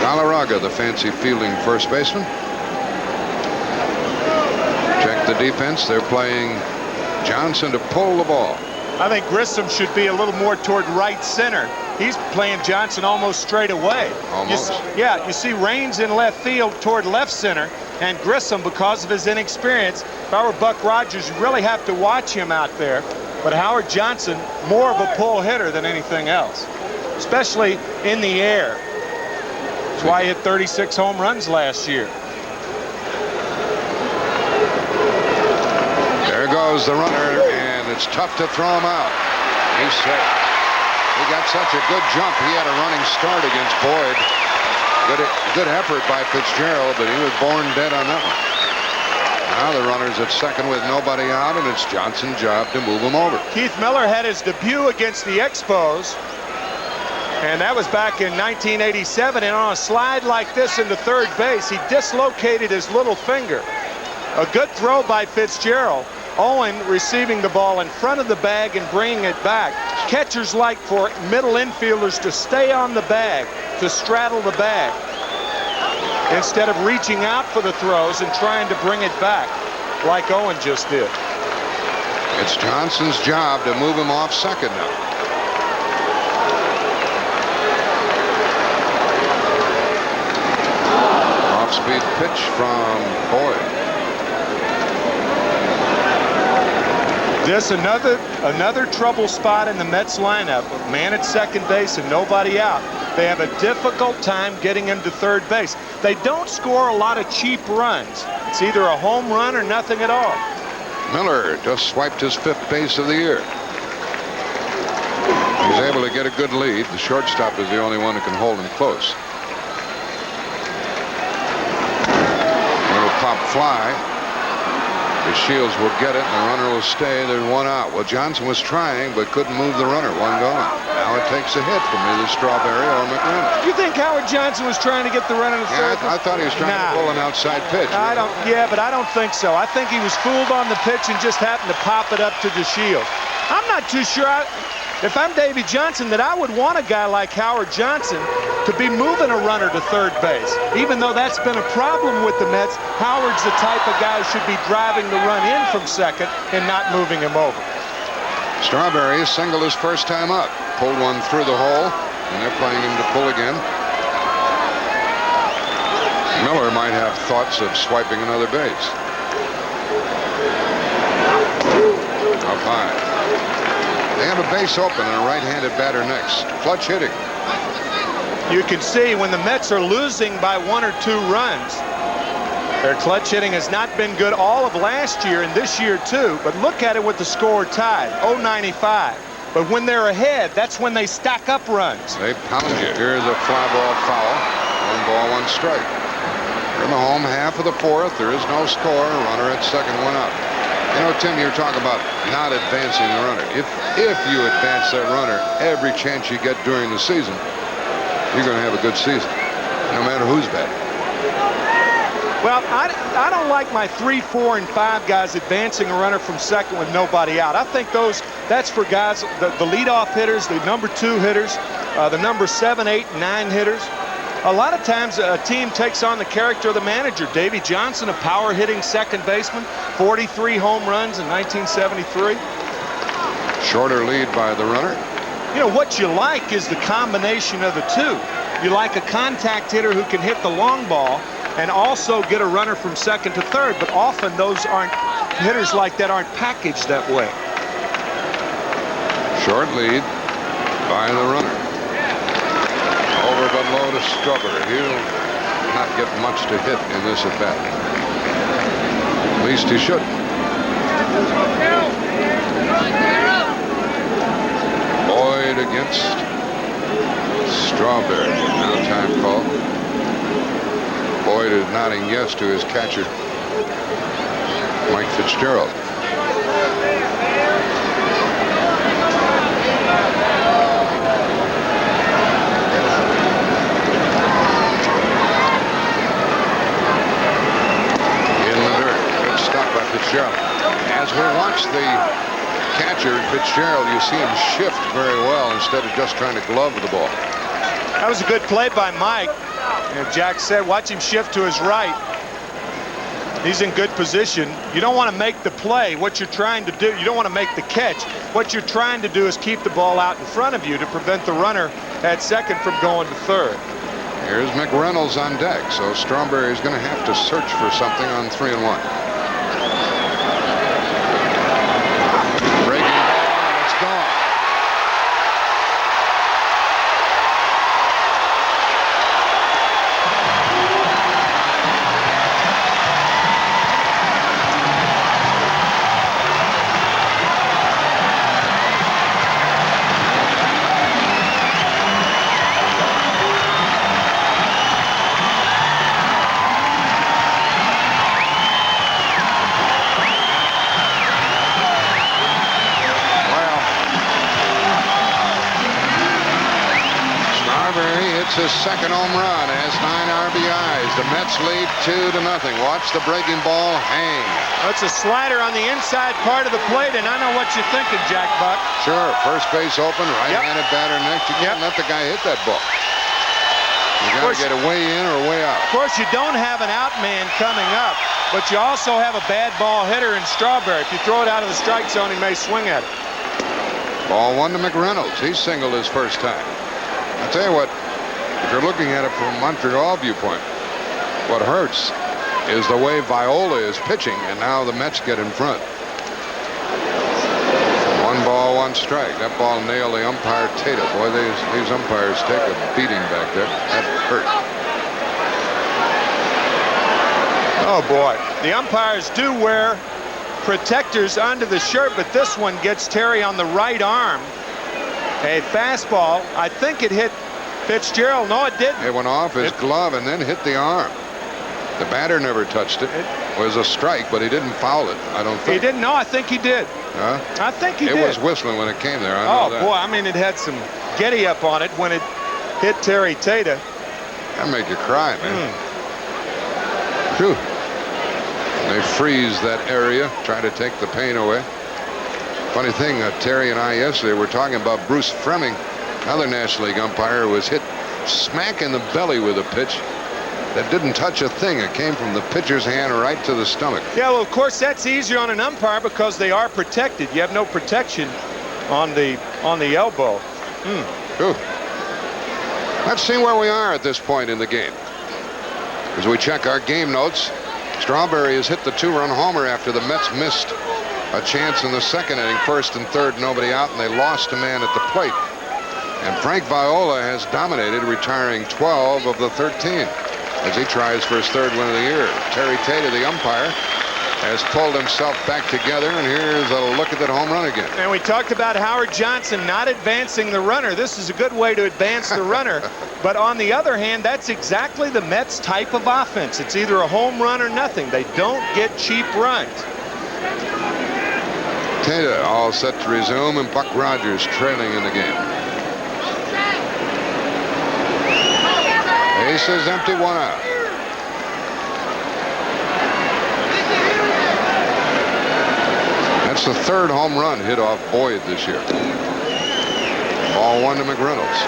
Galarraga, the fancy fielding first baseman. Check the defense. They're playing Johnson to pull the ball. I think Grissom should be a little more toward right center. He's playing Johnson almost straight away. Almost. You see Raines in left field toward left center, and Grissom, because of his inexperience, if I were Buck Rogers, you really have to watch him out there. But Howard Johnson, more of a pull hitter than anything else, especially in the air. That's why he hit 36 home runs last year. There goes the runner, and it's tough to throw him out. He's safe. He got such a good jump. He had a running start against Boyd. Good effort by Fitzgerald, but he was born dead on that one. Now the runner's at second with nobody out, and it's Johnson's job to move him over. Keith Miller had his debut against the Expos, and that was back in 1987. And on a slide like this into third base, he dislocated his little finger. A good throw by Fitzgerald. Owen receiving the ball in front of the bag and bringing it back. Catchers like for middle infielders to stay on the bag, to straddle the bag, instead of reaching out for the throws and trying to bring it back like Owen just did. It's Johnson's job to move him off second now. Off-speed pitch from Boyd. This another trouble spot in the Mets lineup. A man at second base and nobody out. They have a difficult time getting him to third base. They don't score a lot of cheap runs. It's either a home run or nothing at all. Miller just swiped his 5th base of the year. He's able to get a good lead. The shortstop is the only one who can hold him close. Little pop fly. The Shields will get it, and the runner will stay. There's one out. Well, Johnson was trying, but couldn't move the runner. One gone. Now it takes a hit from either Strawberry or McCarver. Do you think Howard Johnson was trying to get the runner to third? I thought he was trying to pull an outside pitch. But I don't think so. I think he was fooled on the pitch and just happened to pop it up to the Shields. I'm not too sure. If I'm Davy Johnson, that I would want a guy like Howard Johnson to be moving a runner to third base. Even though that's been a problem with the Mets, Howard's the type of guy who should be driving the run in from second and not moving him over. Strawberry singled his first time up. Pulled one through the hole, and they're playing him to pull again. Miller might have thoughts of swiping another base. Up high. They have a base open and a right-handed batter next. Clutch hitting. You can see when the Mets are losing by 1 or 2 runs, their clutch hitting has not been good all of last year and this year too. But look at it with the score tied, 0-95. But when they're ahead, that's when they stack up runs. They pound you. Here's a fly ball foul. 1 ball, 1 strike. We're in the home half of the 4th. There is no score. Runner at second, 1 out. You know, Tim, you're talking about not advancing the runner. If you advance that runner every chance you get during the season, you're going to have a good season, no matter who's batting. Well, I don't like my 3, 4, and 5 guys advancing a runner from second with nobody out. I think that's for guys, the leadoff hitters, the number 2 hitters, the number 7, 8, and 9 hitters. A lot of times a team takes on the character of the manager. Davy Johnson, a power-hitting second baseman, 43 home runs in 1973. Shorter lead by the runner. You know, what you like is the combination of the two. You like a contact hitter who can hit the long ball and also get a runner from second to third, but often those hitters like that aren't packaged that way. Short lead by the runner. Over but low to Strawberry. He'll not get much to hit in this at bat. At least he should. Boyd against Strawberry. Now time call. Boyd is nodding yes to his catcher, Mike Fitzgerald. Fitzgerald. As we watch the catcher, Fitzgerald, you see him shift very well instead of just trying to glove the ball. That was a good play by Mike. And Jack said, watch him shift to his right. He's in good position. You don't want to make the play. What you're trying to do, you don't want to make the catch. What you're trying to do is keep the ball out in front of you to prevent the runner at second from going to third. Here's McReynolds on deck, so Strawberry is going to have to search for something on 3-1. Breaking ball, and it's gone. His second home run, has 9 RBIs. The Mets lead 2-0. Watch the breaking ball hang. That's a slider on the inside part of the plate, and I know what you're thinking, Jack Buck. Sure, first base open, right-handed batter next. You can't let the guy hit that ball. You got to get it way in or way out. Of course, you don't have an out man coming up, but you also have a bad ball hitter in Strawberry. If you throw it out of the strike zone, he may swing at it. Ball 1 to McReynolds. He singled his first time. I'll tell you what. If you're looking at it from a Montreal viewpoint, what hurts is the way Viola is pitching, and now the Mets get in front. 1 ball, 1 strike. That ball nailed the umpire Tata. Boy, these umpires take a beating back there. That hurt. Oh, boy. The umpires do wear protectors under the shirt, but this one gets Terry on the right arm. A fastball. I think it hit Fitzgerald. No, it didn't. It went off his glove and then hit the arm. The batter never touched it. It was a strike, but he didn't foul it, I don't think. He didn't? No, I think he did. Huh? I think he did. It was whistling when it came there. I know that. Boy, I mean, it had some giddy up on it when it hit Terry Tata. That make you cry, man. Phew. They freeze that area, try to take the pain away. Funny thing, Terry and I yesterday were talking about Bruce Fleming. Another National League umpire who was hit smack in the belly with a pitch that didn't touch a thing. It came from the pitcher's hand right to the stomach. Yeah, well, of course, that's easier on an umpire because they are protected. You have no protection on the elbow. Let's see where we are at this point in the game. As we check our game notes, Strawberry has hit the 2-run homer after the Mets missed a chance in the second inning. First and third, nobody out, and they lost a man at the plate. And Frank Viola has dominated, retiring 12 of the 13 as he tries for his third win of the year. Terry Tata, the umpire, has pulled himself back together, and here's a look at that home run again. And we talked about Howard Johnson not advancing the runner. This is a good way to advance the runner. But on the other hand, that's exactly the Mets type of offense. It's either a home run or nothing. They don't get cheap runs. Tata all set to resume, and Buck Rogers trailing in the game. Bases empty, 1 out. That's the 3rd home run hit off Boyd this year. Ball 1 to McReynolds.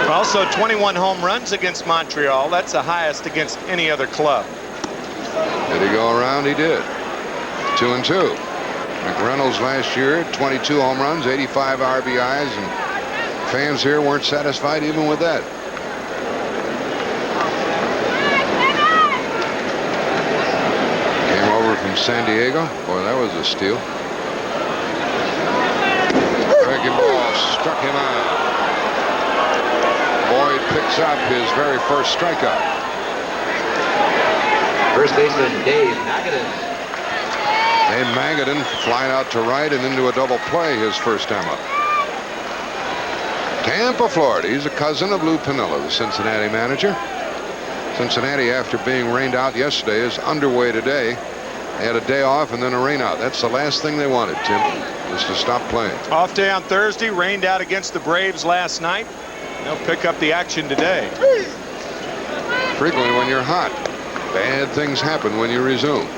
Also 21 home runs against Montreal. That's the highest against any other club. Did he go around? He did. 2-2. McReynolds last year, 22 home runs, 85 RBIs, and fans here weren't satisfied even with that. Came over from San Diego. Boy, that was a steal. Breaking ball struck him out. Boyd picks up his very first strikeout. First baseman Dave Magadan. Dave Magadan flying out to right and into a double play his first time up. Tampa, Florida. He's a cousin of Lou Piniella, the Cincinnati manager. Cincinnati, after being rained out yesterday, is underway today. They had a day off and then a rain out. That's the last thing they wanted, Tim, was to stop playing. Off day on Thursday, rained out against the Braves last night. They'll pick up the action today. Frequently when you're hot, bad things happen when you resume.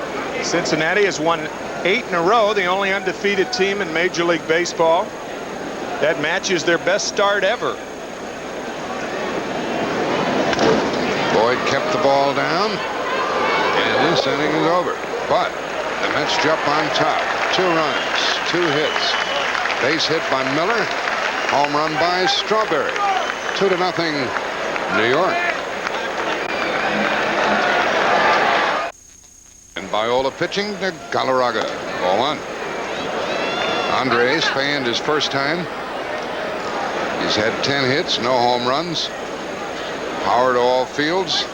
Cincinnati has won 8 in a row, the only undefeated team in Major League Baseball. That matches their best start ever. Boyd kept the ball down, and this inning is over. But the Mets jump on top. 2 runs, 2 hits. Base hit by Miller. Home run by Strawberry. 2-0 New York. And Viola pitching to Galarraga. Ball 1. Andres fanned his first time. He's had 10 hits, no home runs. Power to all fields.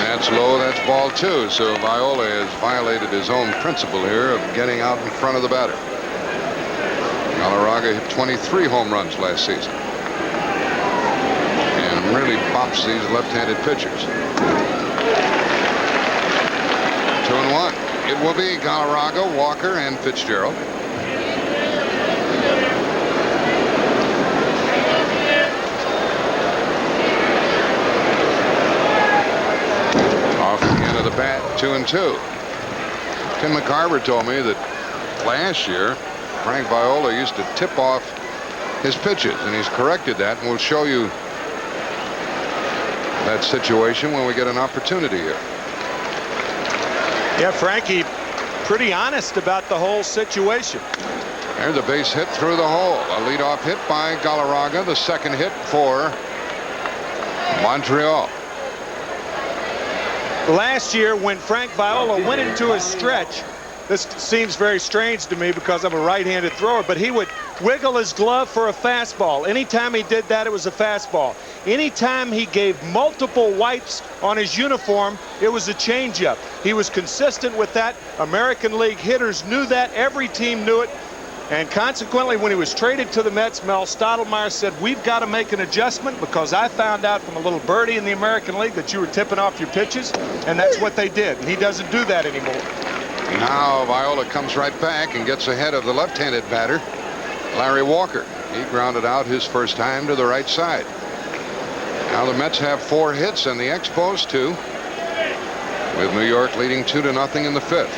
That's low, that's ball 2. So Viola has violated his own principle here of getting out in front of the batter. Galarraga hit 23 home runs last season. And really bops these left-handed pitchers. 2-1. It will be Galarraga, Walker, and Fitzgerald. Off the end of the bat, 2-2. Tim McCarver told me that last year Frank Viola used to tip off his pitches, and he's corrected that, and we'll show you that situation when we get an opportunity here. Yeah, Frankie, pretty honest about the whole situation. There's a base hit through the hole. A leadoff hit by Galarraga, the second hit for Montreal. Last year, when Frank Viola went into a stretch, this seems very strange to me because I'm a right-handed thrower, but he would wiggle his glove for a fastball. Anytime he did that, it was a fastball. Anytime he gave multiple wipes on his uniform, it was a changeup. He was consistent with that. American League hitters knew that. Every team knew it. And consequently, when he was traded to the Mets, Mel Stottlemyre said, we've got to make an adjustment because I found out from a little birdie in the American League that you were tipping off your pitches, and that's what they did. And he doesn't do that anymore. Now Viola comes right back and gets ahead of the left-handed batter, Larry Walker. He grounded out his first time to the right side. Now the Mets have 4 hits and the Expos 2, with New York leading 2-0 in the 5th.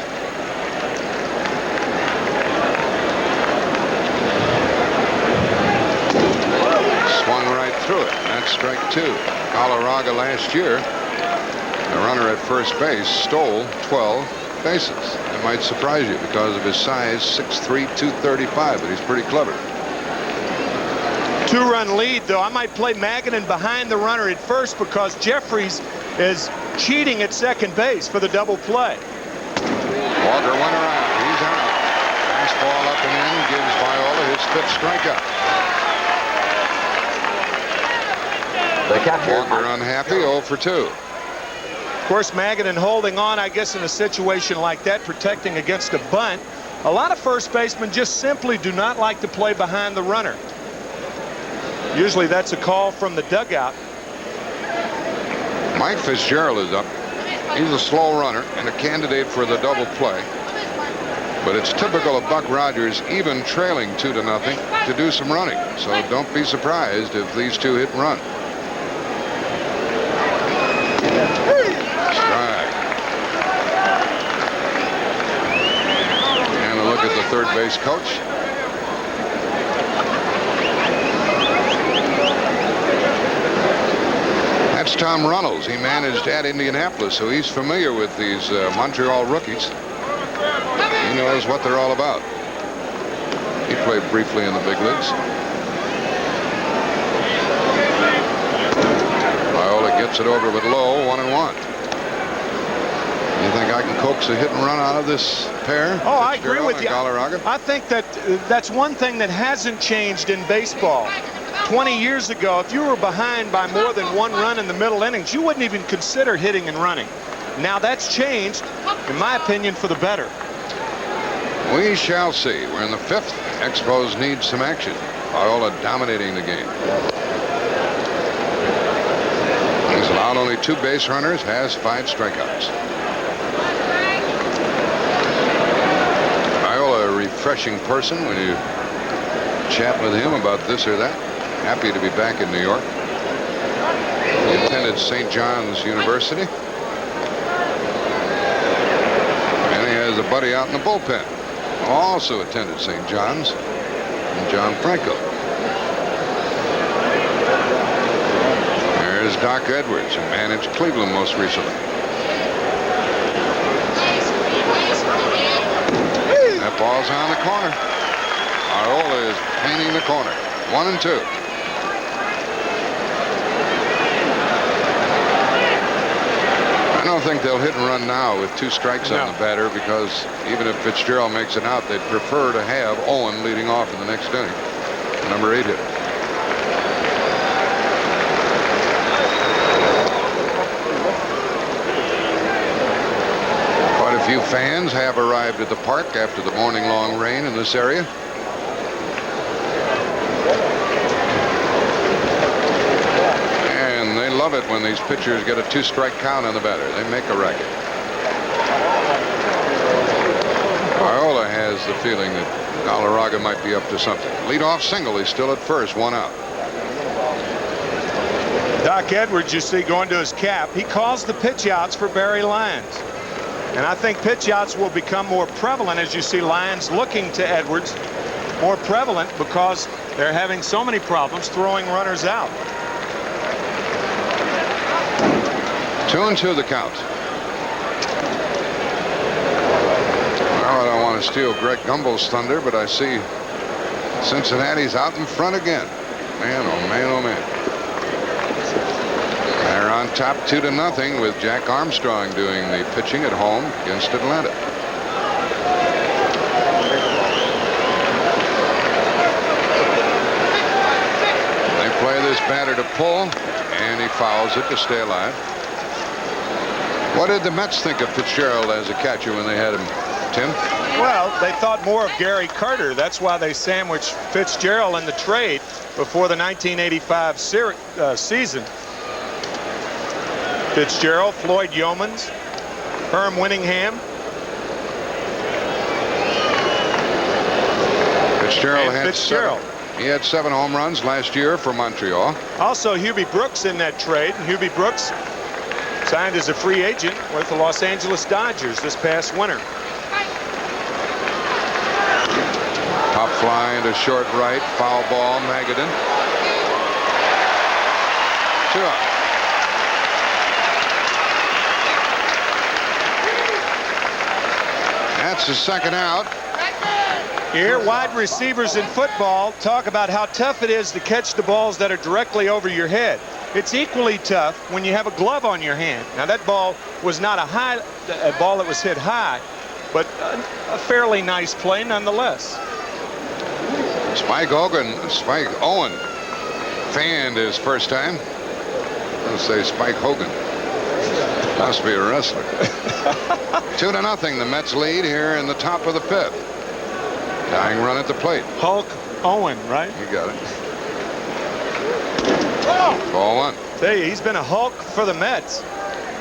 Swung right through it. That's strike 2. Galarraga last year, the runner at first base, stole 12 bases. That might surprise you because of his size, 6'3", 235, but he's pretty clever. 2-run lead, though. I might play Magadan behind the runner at first because Jeffries is cheating at second base for the double play. Walker went around. He's out. Fastball up and in gives Viola his 5th strikeout. Walker unhappy, 0 for 2. Of course, Magadan holding on, I guess, in a situation like that, protecting against a bunt. A lot of first basemen just simply do not like to play behind the runner. Usually that's a call from the dugout. Mike Fitzgerald is up. He's a slow runner and a candidate for the double play. But it's typical of Buck Rogers, even trailing 2-0, to do some running. So don't be surprised if these two hit and run. Strike. And a look at the third base coach. That's Tom Runnels. He managed at Indianapolis, so he's familiar with these Montreal rookies. He knows what they're all about. He played briefly in the big leagues. Viola gets it over with low, 1-1. You think I can coax a hit and run out of this pair? Oh, I agree with you. Galarraga? I think that that's one thing that hasn't changed in baseball. 20 years ago, if you were behind by more than 1 run in the middle innings, you wouldn't even consider hitting and running. Now that's changed, in my opinion, for the better. We shall see. We're in the 5th. Expos need some action. Viola dominating the game. He's allowed only 2 base runners, has 5 strikeouts. Viola, a refreshing person when you chat with him about this or that. Happy to be back in New York. He attended St. John's University. And he has a buddy out in the bullpen. also attended St. John's, and John Franco. There's Doc Edwards, who managed Cleveland most recently. That ball's on the corner. Viola is painting the corner. 1-2. I don't think they'll hit and run now with 2 strikes on the batter, because even if Fitzgerald makes it out, they'd prefer to have Owen leading off in the next inning. Number 8 hitter. Quite a few fans have arrived at the park after the morning long rain in this area. Love it when these pitchers get a 2-strike count on the batter. They make a racket. Viola has the feeling that Galarraga might be up to something. Leadoff single. He's still at first. 1 out. Doc Edwards, you see, going to his cap. He calls the pitch outs for Barry Lyons. And I think pitch outs will become more prevalent as you see Lyons looking to Edwards. More prevalent because they're having so many problems throwing runners out. 2-2 the count. Well, I don't want to steal Greg Gumbel's thunder, but I see Cincinnati's out in front again. Man, oh man, oh man. They're on top 2-0 with Jack Armstrong doing the pitching at home against Atlanta. They play this batter to pull, and he fouls it to stay alive. What did the Mets think of Fitzgerald as a catcher when they had him, Tim? Well, they thought more of Gary Carter. That's why they sandwiched Fitzgerald in the trade before the 1985 season. Fitzgerald, Floyd Yeomans, Herm Winningham. Fitzgerald he had 7 home runs last year for Montreal. Also Hubie Brooks in that trade. And Hubie Brooks signed as a free agent with the Los Angeles Dodgers this past winter. Pop fly into short right, foul ball, Magadan. 2 out. That's the second out. Here, wide receivers in football talk about how tough it is to catch the balls that are directly over your head. It's equally tough when you have a glove on your hand. Now, that ball was not a ball that was hit high, but a fairly nice play nonetheless. Spike Owen fanned his first time. Let's say Spike Hogan. Must be a wrestler. 2-0. The Mets lead here in the top of the 5th. Tying run at the plate. Hulk Owen, right? You got it. Ball 1. Tell you, he's been a Hulk for the Mets.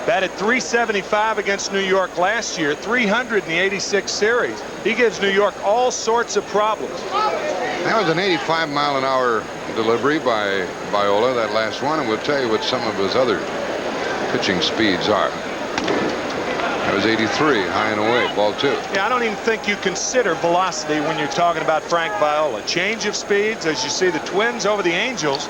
Batted .375 against New York last year, 300 in the '86 series. He gives New York all sorts of problems. That was an 85-mile-an-hour delivery by Viola, that last one, and we'll tell you what some of his other pitching speeds are. That was 83, high and away, ball 2. Yeah, I don't even think you consider velocity when you're talking about Frank Viola. Change of speeds, as you see the Twins over the Angels.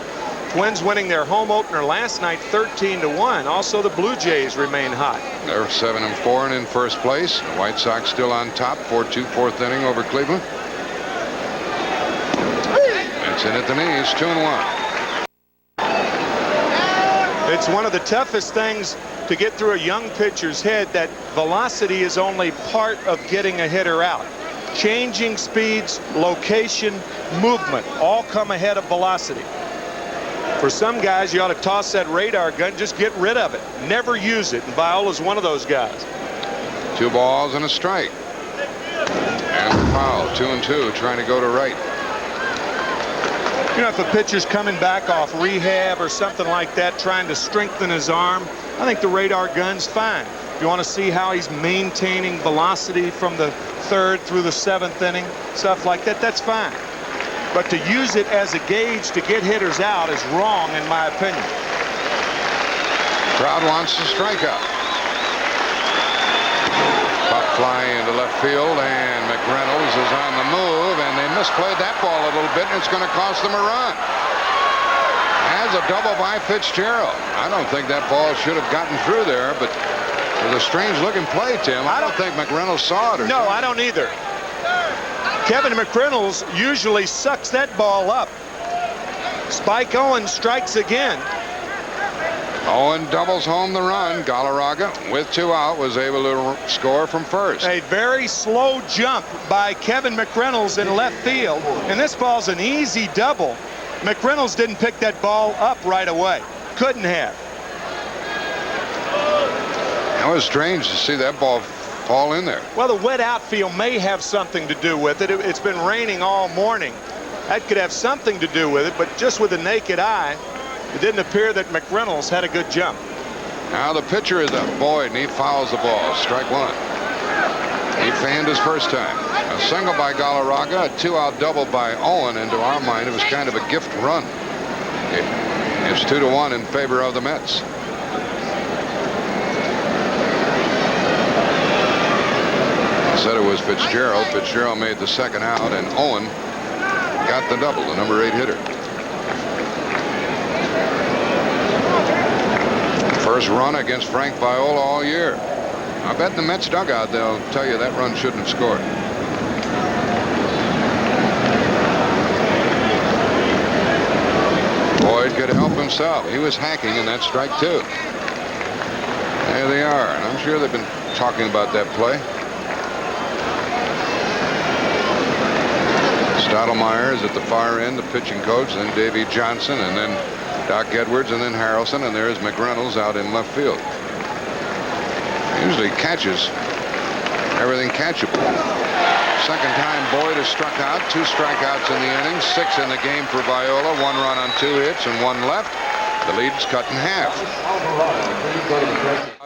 Twins winning their home opener last night 13-1. Also, the Blue Jays remain hot. They're 7-4 and in first place. The White Sox still on top, 4-2, 4th inning over Cleveland. It's in at the knees, 2-1. It's one of the toughest things to get through a young pitcher's head, that velocity is only part of getting a hitter out. Changing speeds, location, movement all come ahead of velocity. For some guys, you ought to toss that radar gun, just get rid of it. Never use it, and Viola's one of those guys. 2 balls and a strike. And the foul, 2-2, trying to go to right. You know, if a pitcher's coming back off rehab or something like that, trying to strengthen his arm, I think the radar gun's fine. If you want to see how he's maintaining velocity from the 3rd through the 7th inning, stuff like that, that's fine. But to use it as a gauge to get hitters out is wrong, in my opinion. Crowd wants to strike out. Pop fly into left field, and McReynolds is on the move, and they misplayed that ball a little bit, and it's going to cost them a run. Has a double by Fitzgerald. I don't think that ball should have gotten through there, but it was a strange-looking play, Tim. I don't think McReynolds saw it. No, I don't either. Kevin McReynolds usually sucks that ball up. Spike Owen strikes again. Owen doubles home the run. Galarraga, with 2 out, was able to score from first. A very slow jump by Kevin McReynolds in left field, and this ball's an easy double. McReynolds didn't pick that ball up right away. Couldn't have. That was strange to see that ball fall in there. Well, the wet outfield may have something to do with it. It's been raining all morning. That could have something to do with it, but just with the naked eye, it didn't appear that McReynolds had a good jump. Now the pitcher is up. Boyd, and he fouls the ball. Strike 1. He fanned his first time. A single by Galarraga, a 2-out double by Owen, and to our mind, it was kind of a gift run. It's 2-1 in favor of the Mets. Said it was Fitzgerald. Fitzgerald made the second out, and Owen got the double, the number 8 hitter. First run against Frank Viola all year. I bet in the Mets dugout they'll tell you that run shouldn't have scored. Boyd could help himself. He was hacking, and that's strike 2. There they are, and I'm sure they've been talking about that play. Stottlemyre is at the far end, the pitching coach, then Davey Johnson, and then Doc Edwards, and then Harrelson, and there's McReynolds out in left field. Usually catches everything catchable. Second time Boyd is struck out, 2 strikeouts in the inning, 6 in the game for Viola, 1 run on 2 hits and 1 left. The lead's cut in half.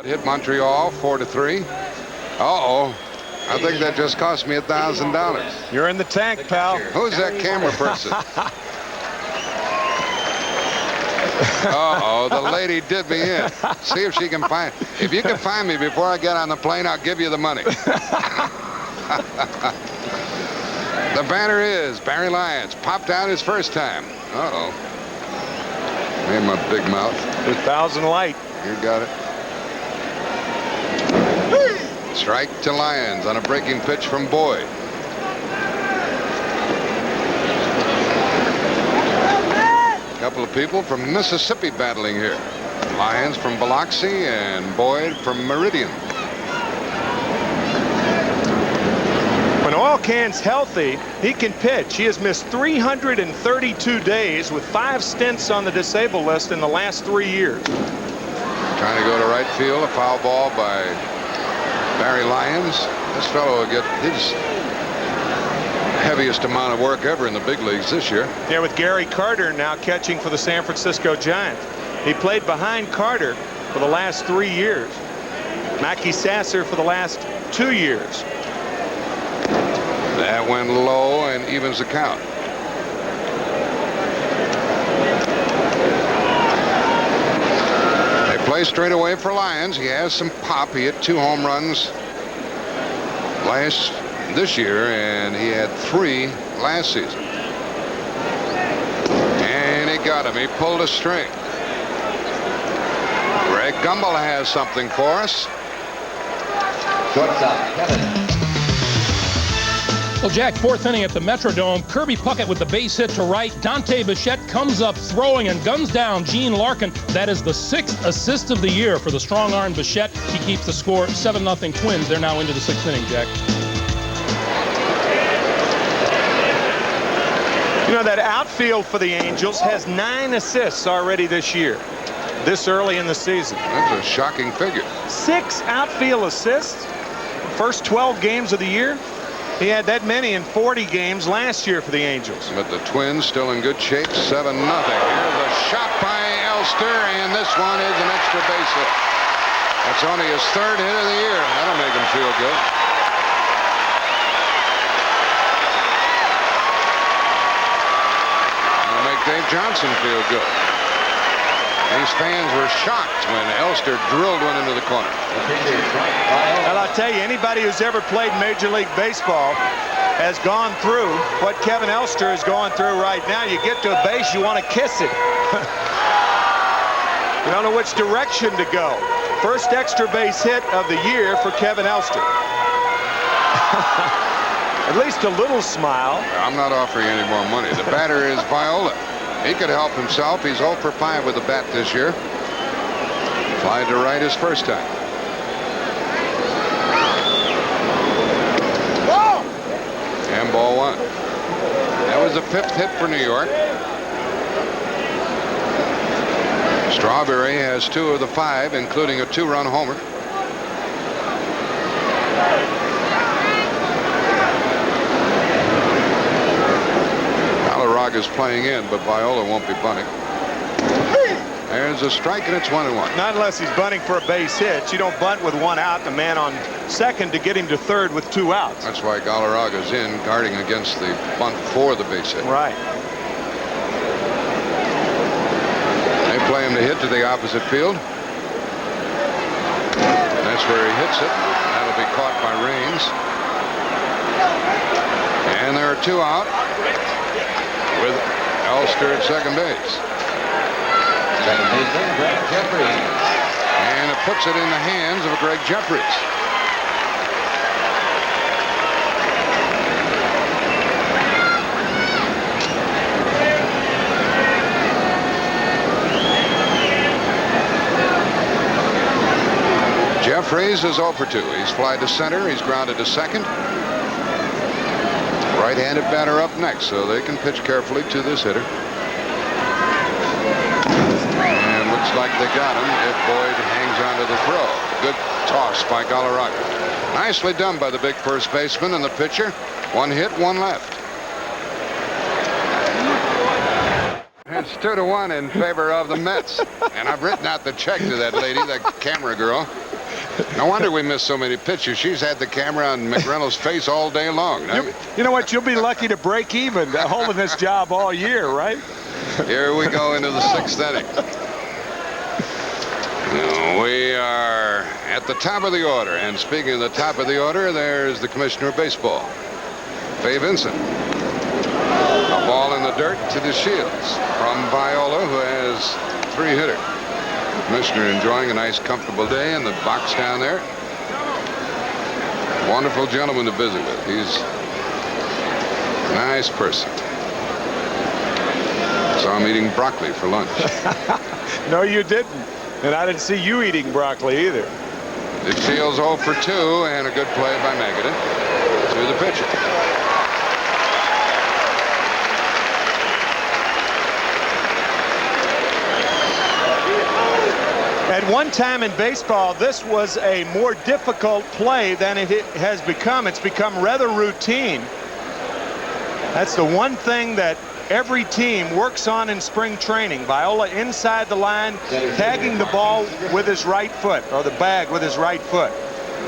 Hit Montreal 4-3. Uh-oh. I think that just cost me $1,000. You're in the tank, pal. Who's that camera person? Uh-oh, the lady did me in. See if she can find. If you can find me before I get on the plane, I'll give you the money. The batter is Barry Lyons. Popped out his first time. Uh-oh. Made my big mouth. 1,000 light. You got it. Strike to Lyons on a breaking pitch from Boyd. A couple of people from Mississippi battling here. Lyons from Biloxi and Boyd from Meridian. When Oilcan's healthy, he can pitch. He has missed 332 days with 5 stints on the disabled list in the last 3 years. Trying to go to right field. A foul ball by Barry Lyons. This fellow will get his heaviest amount of work ever in the big leagues this year. Yeah, with Gary Carter now catching for the San Francisco Giants. He played behind Carter for the last 3 years. Mackey Sasser for the last 2 years. That went low and evens the count. They play straight away for Lyons. He has some pop. He hit 2 home runs this year, and he had 3 last season. And he got him. He pulled a string. Greg Gumbel has something for us. Shortstop, Kevin. Well, Jack, 4th inning at the Metrodome. Kirby Puckett with the base hit to right. Dante Bichette comes up throwing and guns down Gene Larkin. That is the 6th assist of the year for the strong-arm Bichette. He keeps the score 7-0 Twins. They're now into the 6th inning, Jack. You know, that outfield for the Angels has 9 assists already this year, this early in the season. That's a shocking figure. 6 outfield assists, first 12 games of the year. He had that many in 40 games last year for the Angels. But the Twins still in good shape, 7-0. Here's a shot by Elster, and this one is an extra base hit. That's only his 3rd hit of the year. That'll make him feel good. It'll make Dave Johnson feel good. These fans were shocked when Elster drilled one into the corner. Well, I'll tell you, anybody who's ever played Major League Baseball has gone through what Kevin Elster is going through right now. You get to a base, you want to kiss it. You don't know which direction to go. First extra base hit of the year for Kevin Elster. At least a little smile. I'm not offering any more money. The batter is Viola. He could help himself. He's 0 for 5 with the bat this year. Fly to right his first time. And ball 1. That was the 5th hit for New York. Strawberry has 2 of the 5, including a 2-run homer. Galarraga is playing in, but Viola won't be bunting. There's a strike, and it's 1-1. Not unless he's bunting for a base hit. You don't bunt with 1 out, the man on second to get him to third with 2 outs. That's why Galarraga's in, guarding against the bunt for the base hit. Right. They play him to hit to the opposite field. And that's where he hits it. That'll be caught by Raines. And there are 2 out with Elster at second base. Second baseman, Greg Jeffries. And it puts it in the hands of Greg Jeffries. Jeffries is 0 for 2. He's fly to center. He's grounded to second. Right-handed batter up next, so they can pitch carefully to this hitter. And looks like they got him if Boyd hangs on to the throw. Good toss by Galarraga. Nicely done by the big first baseman and the pitcher. 1 hit, 1 left. It's 2-1 in favor of the Mets. And I've written out the check to that lady, that camera girl. No wonder we missed so many pitches. She's had the camera on McReynolds' face all day long. You know what? You'll be lucky to break even holding this job all year, right? Here we go into the 6th inning. We are at the top of the order. And speaking of the top of the order, there's the Commissioner of Baseball, Fay Vincent. A ball in the dirt to the Shields from Viola, who has 3-hitter. Commissioner enjoying a nice, comfortable day in the box down there. Wonderful gentleman to visit with. He's a nice person. Saw him eating broccoli for lunch. No, you didn't. And I didn't see you eating broccoli either. It Shields 0 for 2, and a good play by Magadan to the pitcher. At one time in baseball, this was a more difficult play than it has become. It's become rather routine. That's the one thing that every team works on in spring training. Viola inside the line, tagging the ball with his right foot, or the bag with his right foot.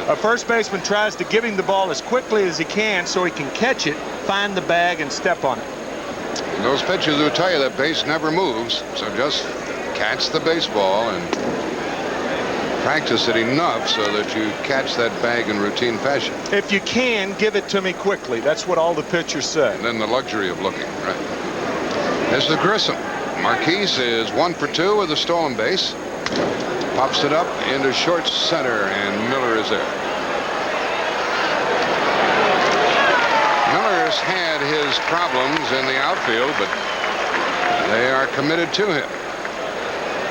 A first baseman tries to give him the ball as quickly as he can so he can catch it, find the bag, and step on it. And those pitchers will tell you that base never moves, so just catch the baseball and practice it enough so that you catch that bag in routine fashion. If you can, give it to me quickly. That's what all the pitchers say. And then the luxury of looking, right? This is Grissom. Marquise is 1 for 2 with a stolen base. Pops it up into short center, and Miller is there. Miller's had his problems in the outfield, but they are committed to him.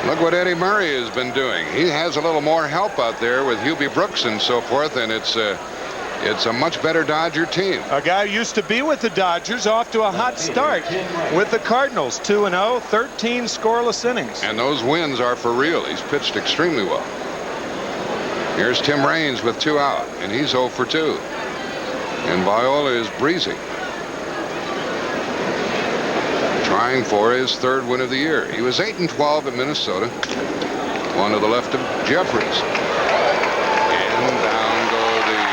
Look what Eddie Murray has been doing. He has a little more help out there with Hubie Brooks and so forth, and it's a much better Dodger team. A guy who used to be with the Dodgers, off to a hot start with the Cardinals, 2-0, 13 scoreless innings. And those wins are for real. He's pitched extremely well. Here's Tim Raines with 2 out, and he's 0 for 2. And Viola is breezy, trying for his 3rd win of the year. He was 8-12 at Minnesota. 1 to the left of Jeffries. And down go the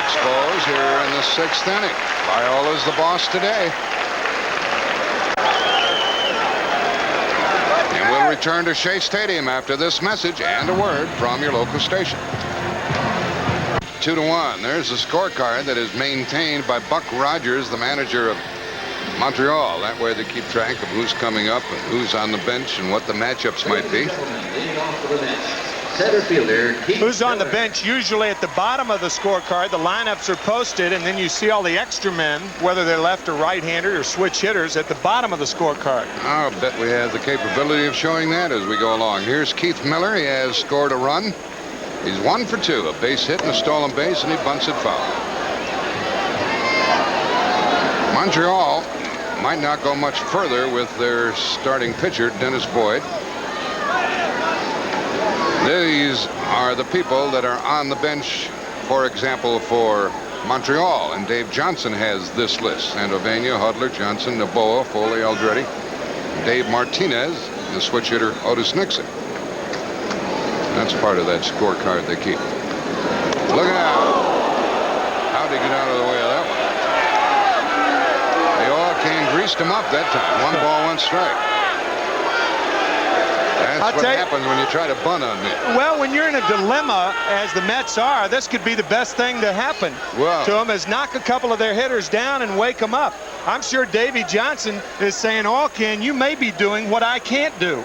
Expos here in the 6th inning. Viola's the boss today. And we'll return to Shea Stadium after this message and a word from your local station. 2-1. There's a scorecard that is maintained by Buck Rogers, the manager of Montreal. That way they keep track of who's coming up and who's on the bench and what the matchups might be. Center fielder, Who's on the bench? Usually at the bottom of the scorecard, the lineups are posted, and then you see all the extra men, whether they're left or right-handed or switch hitters, at the bottom of the scorecard. I'll bet we have the capability of showing that as we go along. Here's Keith Miller. He has scored a run. He's 1 for 2, a base hit and a stolen base, and he bunts it foul. Montreal might not go much further with their starting pitcher, Dennis Boyd. These are the people that are on the bench, for example, for Montreal. And Dave Johnson has this list. Sandovania, Hudler, Johnson, Noboa, Foley, Aldretti, Dave Martinez, the switch hitter, Otis Nixon. That's part of that scorecard they keep. Look out. How'd he get out of the way of that one? Viola came, greased him up that time. 1 ball, 1 strike. That's what happens when you try to bunt on me. Well, when you're in a dilemma, as the Mets are, this could be the best thing to happen to them, is knock a couple of their hitters down and wake them up. I'm sure Davey Johnson is saying, Alkin, you may be doing what I can't do.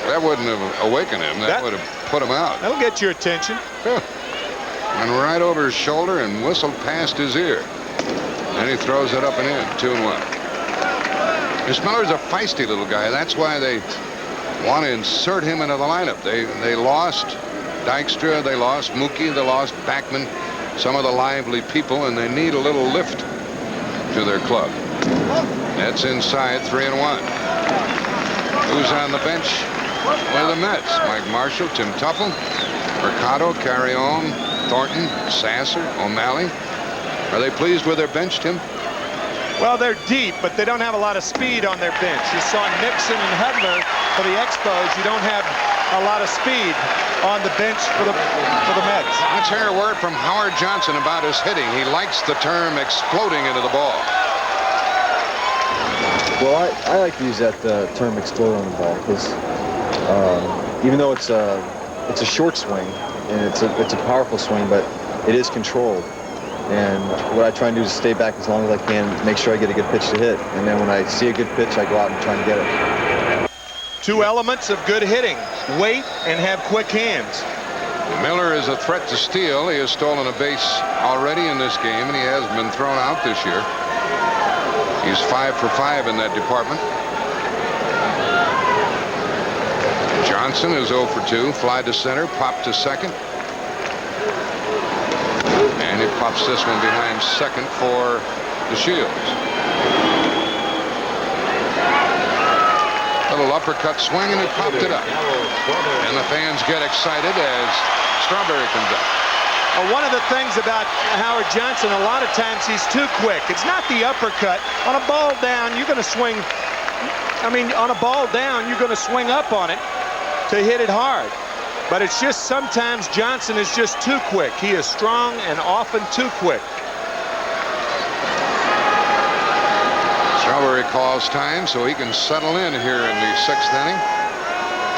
That wouldn't have awakened him. That would have put him out. That'll get your attention. And right over his shoulder and whistled past his ear. And he throws it up and in. 2-1. This Miller's a feisty little guy. That's why they want to insert him into the lineup. They lost Dykstra, they lost Mookie, they lost Backman, some of the lively people, and they need a little lift to their club. That's inside. 3-1. Who's on the bench with the Mets? Mike Marshall, Tim Tuffle, Mercado, Carrion, Thornton, Sasser, O'Malley. Are they pleased with their bench, Tim? Well, they're deep, but they don't have a lot of speed on their bench. You saw Nixon and Hudler for the Expos. You don't have a lot of speed on the bench for the Mets. Let's hear a word from Howard Johnson about his hitting. He likes the term exploding into the ball. Well, I like to use that term explode on the ball because even though it's a short swing and it's a powerful swing, but it is controlled. And what I try and do is stay back as long as I can, make sure I get a good pitch to hit. And then when I see a good pitch, I go out and try and get it. 2 elements of good hitting: weight and have quick hands. Miller is a threat to steal. He has stolen a base already in this game, and he has been thrown out this year. He's 5 for 5 in that department. Johnson is 0 for 2. Fly to center, pop to second. And he pops this one behind second for the Shields. Little uppercut swing, and he popped it up. And the fans get excited as Strawberry comes up. Well, one of the things about Howard Johnson, a lot of times he's too quick. It's not the uppercut. On a ball down, you're going to swing. On a ball down, you're going to swing up on it to hit it hard. But it's just sometimes Johnson is just too quick. He is strong and often too quick. Strawberry calls time so he can settle in here in the 6th inning.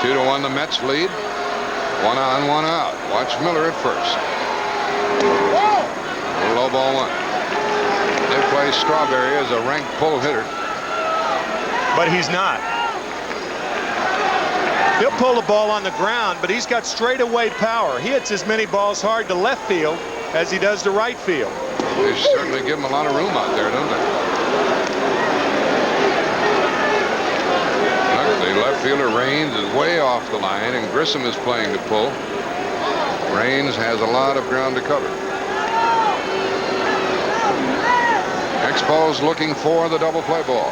2-1 the Mets lead. 1 on, 1 out. Watch Miller at first. Low ball 1. They play Strawberry as a ranked pull hitter. But he's not. He'll pull the ball on the ground, but he's got straightaway power. He hits as many balls hard to left field as he does to right field. They certainly give him a lot of room out there, don't they? Look, the left fielder Raines is way off the line, and Grissom is playing to pull. Raines has a lot of ground to cover. Expos looking for the double play ball.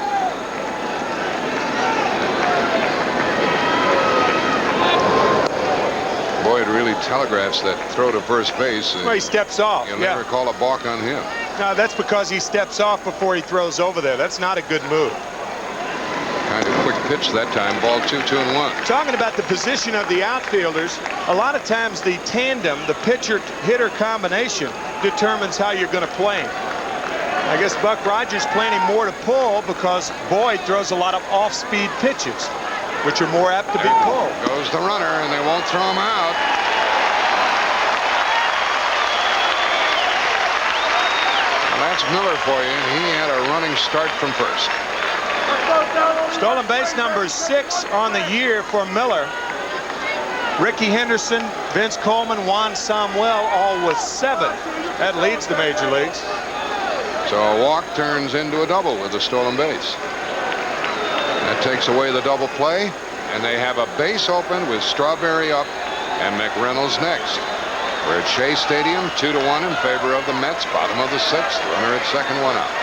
Boyd really telegraphs that throw to first base. Well, he steps off. You'll never call a balk on him. No, that's because he steps off before he throws over there. That's not a good move. Kind of quick pitch that time. Ball 2, 2-1. Talking about the position of the outfielders, a lot of times the tandem, the pitcher-hitter combination, determines how you're going to play him. I guess Buck Rogers playing him more to pull because Boyd throws a lot of off-speed pitches. which are more apt to be pulled. Goes the runner, and they won't throw him out. Well, that's Miller for you. He had a running start from first. Stolen base number 6 on the year for Miller. Ricky Henderson, Vince Coleman, Juan Samuel, all with 7. That leads the major leagues. So a walk turns into a double with a stolen base. That takes away the double play, and they have a base open with Strawberry up and McReynolds next. We're at Shea Stadium, 2-1 in favor of the Mets. Bottom of the 6th, runner at second, 1 out.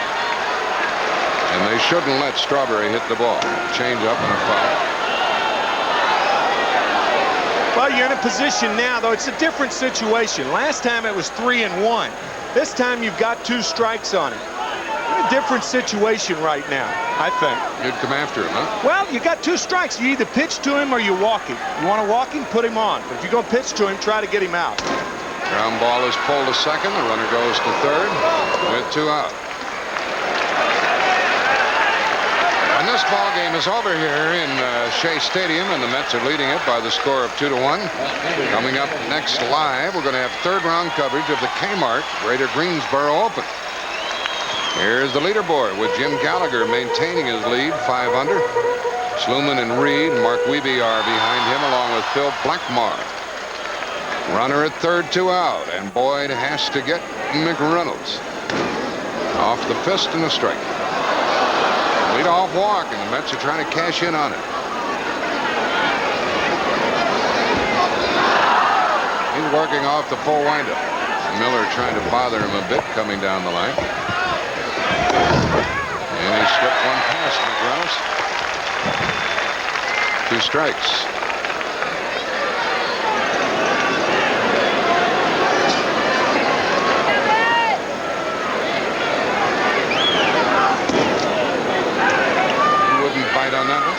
And they shouldn't let Strawberry hit the ball. Change up and a foul. Well, you're in a position now, though it's a different situation. Last time it was 3-1. This time you've got 2 strikes on him. A different situation right now, I think. You'd come after him, huh? Well, you got 2 strikes. You either pitch to him or you walk him. You want to walk him, put him on. But if you're going to pitch to him, try to get him out. Ground ball is pulled to second. The runner goes to third with 2 out. And this ball game is over here in Shea Stadium, and the Mets are leading it by the score of 2-1. Coming up next live, we're going to have third-round coverage of the Kmart Greater Greensboro Open. Here's the leaderboard with Jim Gallagher maintaining his lead, 5 under. Sluman and Reed and Mark Wiebe are behind him, along with Phil Blackmar. Runner at third, 2 out, and Boyd has to get McReynolds. Off the fist and a strike. Lead-off walk, and the Mets are trying to cash in on it. He's working off the full windup. Miller trying to bother him a bit coming down the line. And he slipped one past McReynolds. 2 strikes. On that one.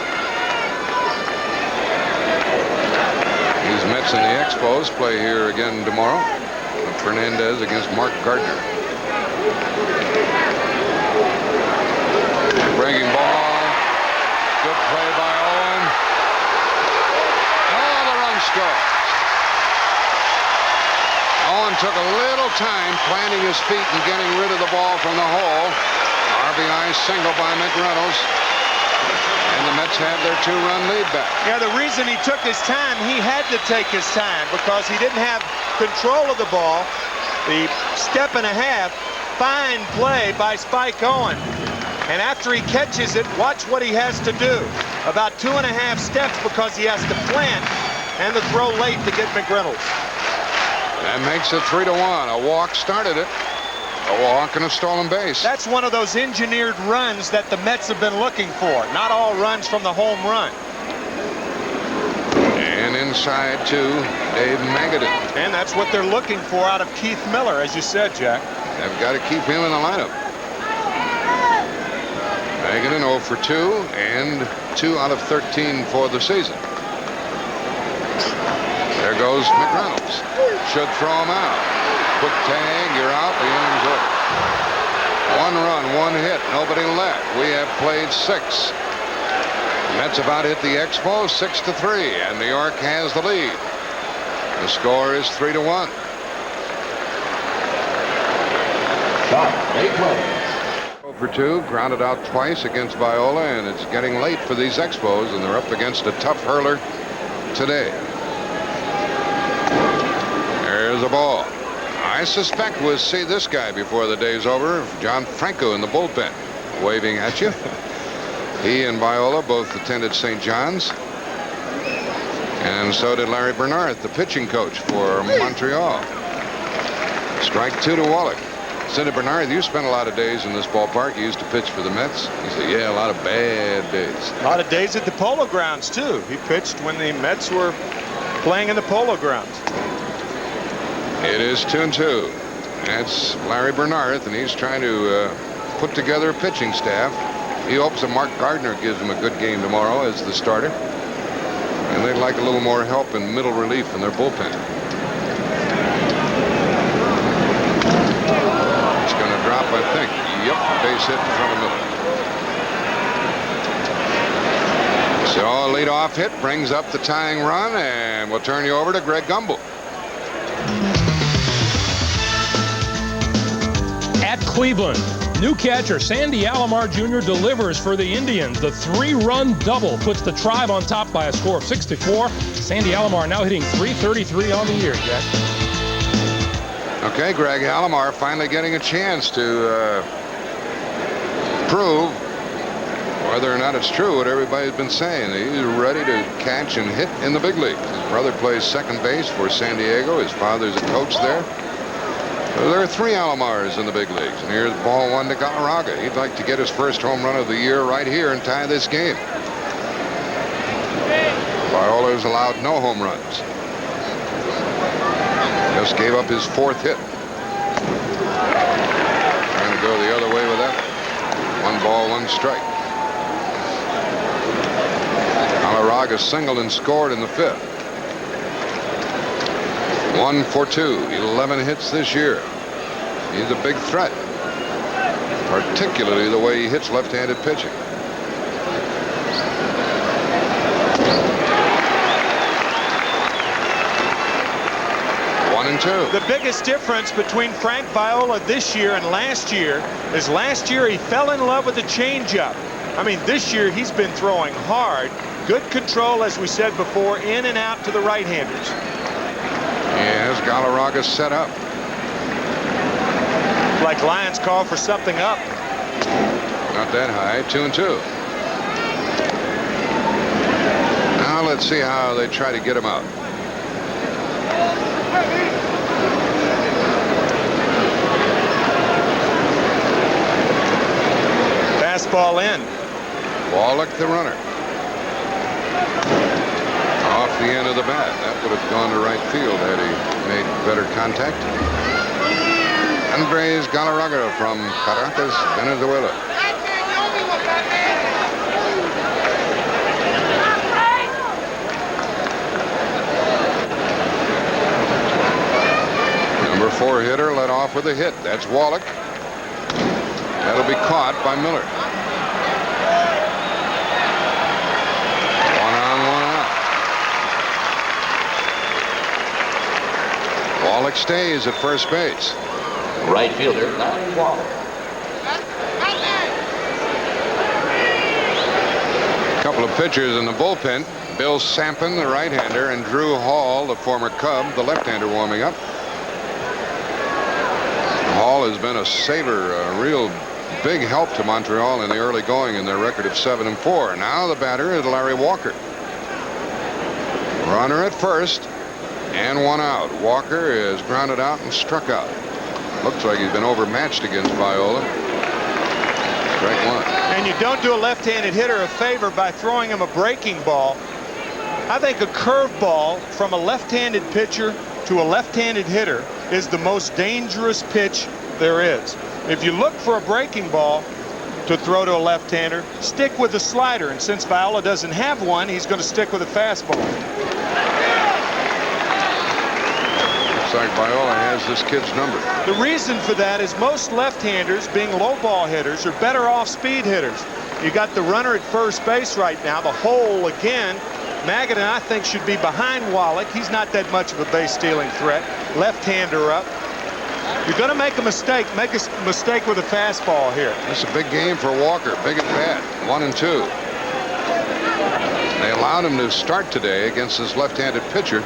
These Mets in the Expos play here again tomorrow. Fernandez against Mark Gardner. Breaking ball. Good play by Owen. Oh, the run scores. Owen took a little time planting his feet and getting rid of the ball from the hole. RBI single by McReynolds. And the Mets have their 2-run lead back. Yeah, the reason he took his time, he had to take his time because he didn't have control of the ball. The step and a half, fine play by Spike Owen. And after he catches it, watch what he has to do. About 2.5 steps because he has to plant and the throw late to get McReynolds. That makes it 3-1. A walk started it. A walk and a stolen base. That's one of those engineered runs that the Mets have been looking for. Not all runs from the home run. And inside to Dave Magadan. And that's what they're looking for out of Keith Miller, as you said, Jack. They've got to keep him in the lineup. Magadan 0 for 2 and 2 out of 13 for the season. There goes McReynolds. Should throw him out. Quick tag, you're out, the inning's over. 1 run, 1 hit, nobody left. We have played 6. Mets about hit the Expos 6-3, and New York has the lead. The score is 3-1. Stop. 8 For 2, grounded out twice against Viola, and it's getting late for these Expos, and they're up against a tough hurler today. There's a ball. I suspect we'll see this guy before the day's over. John Franco in the bullpen, waving at you. He and Viola both attended St. John's. And so did Larry Bernard, the pitching coach for Montreal. Strike 2 to Wallach. Cindy Bernard, you spent a lot of days in this ballpark. You used to pitch for the Mets. He said, yeah, a lot of bad days. A lot of days at the Polo Grounds, too. He pitched when the Mets were playing in the Polo Grounds. It is 2-2. That's Larry Bernard, and he's trying to put together a pitching staff. He hopes that Mark Gardner gives him a good game tomorrow as the starter. And they'd like a little more help in middle relief in their bullpen. It's going to drop, I think. Yep, base hit in front of Miller. So a leadoff hit brings up the tying run, and we'll turn you over to Greg Gumbel. At Cleveland, new catcher Sandy Alomar Jr. delivers for the Indians. The 3-run double puts the Tribe on top by a score of 6-4. Sandy Alomar now hitting .333 on the year, Jack. Okay, Greg Alomar finally getting a chance to prove whether or not it's true what everybody's been saying. He's ready to catch and hit in the big leagues. His brother plays second base for San Diego. His father's a coach there. So there are 3 Alomars in the big leagues. And here's ball 1 to Galarraga. He'd like to get his first home run of the year right here and tie this game. Viola's allowed no home runs. Just gave up his 4th hit. Trying to go the other way with that. 1 ball, 1 strike. Galarraga singled and scored in the 5th. 1 for 2, 11 hits this year. He's a big threat, particularly the way he hits left-handed pitching. One and two. The biggest difference between Frank Viola this year and last year is last year he fell in love with the changeup. I mean, this year he's been throwing hard. Good control, as we said before, in and out to the right-handers. Yes, Galarraga set up. Like Lions call for something up. Not that high. 2-2. Now let's see how they try to get him out. Fastball in. Wallach the runner. Off the end of the bat. That would have gone to right field had he made better contact. Andres Galarraga from Caracas, Venezuela. Number 4 hitter led off with a hit. That's Wallach. That'll be caught by Miller. 1 on, 1 out. Wallach stays at first base. Right fielder, Larry Wallach. A couple of pitchers in the bullpen. Bill Sampson, the right-hander, and Drew Hall, the former Cub, the left-hander, warming up. Hall has been a saver, a real big help to Montreal in the early going in their record of 7-4. Now the batter is Larry Walker. Runner at first, and 1 out. Walker is grounded out and struck out. Looks like he's been overmatched against Viola. Strike 1. And you don't do a left-handed hitter a favor by throwing him a breaking ball. I think a curveball from a left-handed pitcher to a left-handed hitter is the most dangerous pitch there is. If you look for a breaking ball to throw to a left-hander, stick with the slider. And since Viola doesn't have one, he's going to stick with a fastball. Looks like Viola has this kid's number. The reason for that is most left-handers, being low ball hitters, are better off speed hitters. You got the runner at first base right now. The hole again. Magadan, I think, should be behind Wallach. He's not that much of a base-stealing threat. Left-hander up. You're going to make a mistake. Make a mistake with a fastball here. It's a big game for Walker. Big at bat. 1-2. They allowed him to start today against this left-handed pitcher,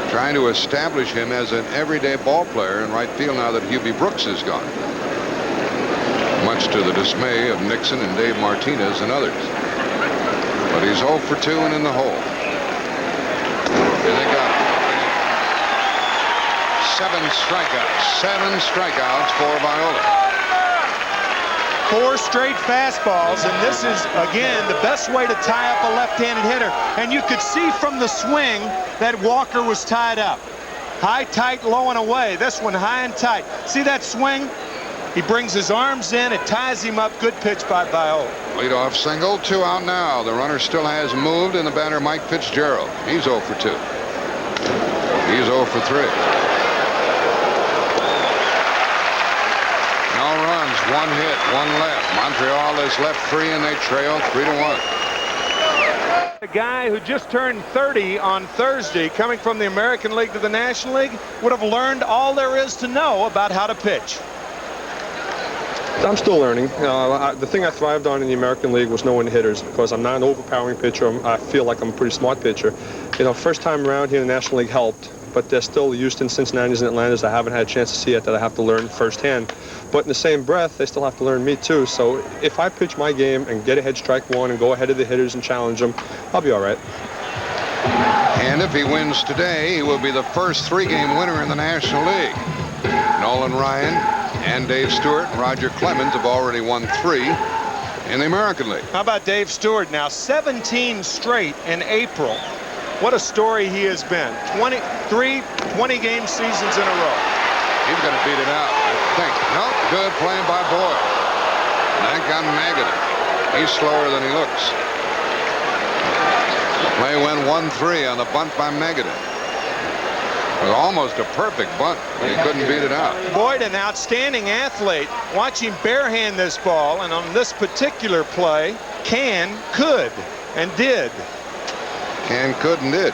trying to establish him as an everyday ball player in right field now that Hubie Brooks is gone. Much to the dismay of Nixon and Dave Martinez and others. But he's 0 for 2 and in the hole. And they got 7 strikeouts. 7 strikeouts for Viola. 4 straight fastballs, and this is, again, the best way to tie up a left-handed hitter. And you could see from the swing that Walker was tied up. High, tight, low, and away. This one high and tight. See that swing? He brings his arms in. It ties him up. Good pitch by Viola. Leadoff single. 2 out now. The runner still has moved, and the batter Mike Fitzgerald. He's 0 for 2. He's 0 for 3. No runs, 1 hit, 1 left. Montreal has left 3, and they trail 3-1. A guy who just turned 30 on Thursday, coming from the American League to the National League, would have learned all there is to know about how to pitch. I'm still learning. The thing I thrived on in the American League was knowing hitters, because I'm not an overpowering pitcher. I feel like I'm a pretty smart pitcher. First time around here in the National League helped, but there's still the Houston, Cincinnati's, and Atlantas I haven't had a chance to see yet that I have to learn firsthand. But in the same breath, they still have to learn me too. So if I pitch my game and get ahead strike one and go ahead of the hitters and challenge them, I'll be all right. And if he wins today, he will be the first 3-game winner in the National League. Nolan Ryan and Dave Stewart and Roger Clemens have already won 3 in the American League. How about Dave Stewart now? 17 straight in April. What a story he has been. 20-game seasons in a row. He's going to beat it out, I think. Nope, good playing by Boyle. And that got negative. He's slower than he looks. The play went 1-3 on the bunt by Megadeth. It was almost a perfect bunt, but he couldn't beat it out. Boyd, an outstanding athlete. Watch him barehand this ball, and on this particular play, could, and did. Could, and did.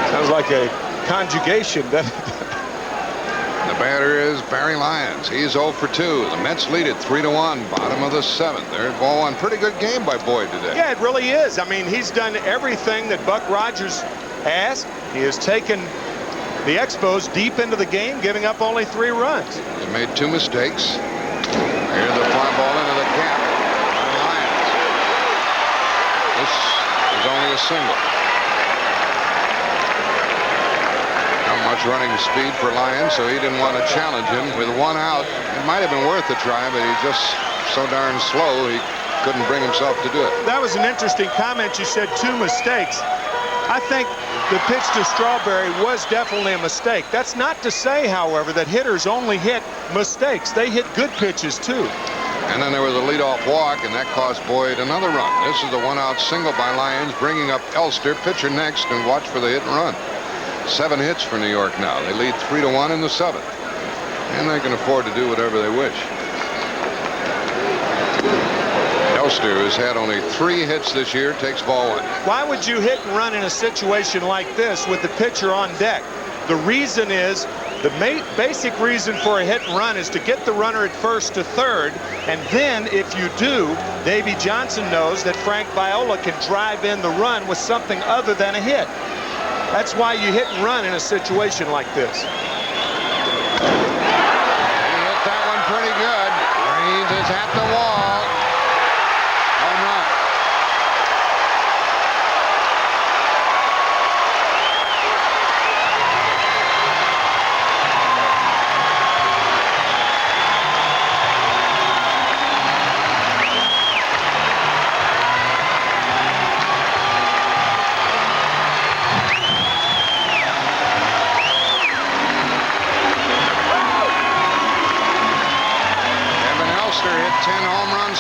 Sounds like a conjugation, doesn't it? The batter is Barry Lyons. He's 0 for 2. The Mets lead it 3-1, bottom of the 7th. There's ball one. Pretty good game by Boyd today. Yeah, it really is. I mean, he's done everything that Buck Rogers asked. He has taken the Expos deep into the game, giving up only 3 runs. He made 2 mistakes. Here's the fly ball into the gap by Lyons. This is only a single. Much running speed for Lyons, so he didn't want to challenge him with 1 out. It might have been worth a try, but he's just so darn slow he couldn't bring himself to do it. That was an interesting comment. You said 2 mistakes. I think the pitch to Strawberry was definitely a mistake. That's not to say, however, that hitters only hit mistakes. They hit good pitches too. And then there was a leadoff walk, and that cost Boyd another run. This is a 1-out single by Lyons, bringing up Elster, pitcher next, and watch for the hit and run. 7 hits for New York now. They lead 3-1 in the 7th. And they can afford to do whatever they wish. Elster has had only 3 hits this year, takes ball 1. Why would you hit and run in a situation like this with the pitcher on deck? The reason is, the basic reason for a hit and run is to get the runner at first to third, and then if you do, Davey Johnson knows that Frank Viola can drive in the run with something other than a hit. That's why you hit and run in a situation like this. He hit that one pretty good. Raines is at the wall. Home run.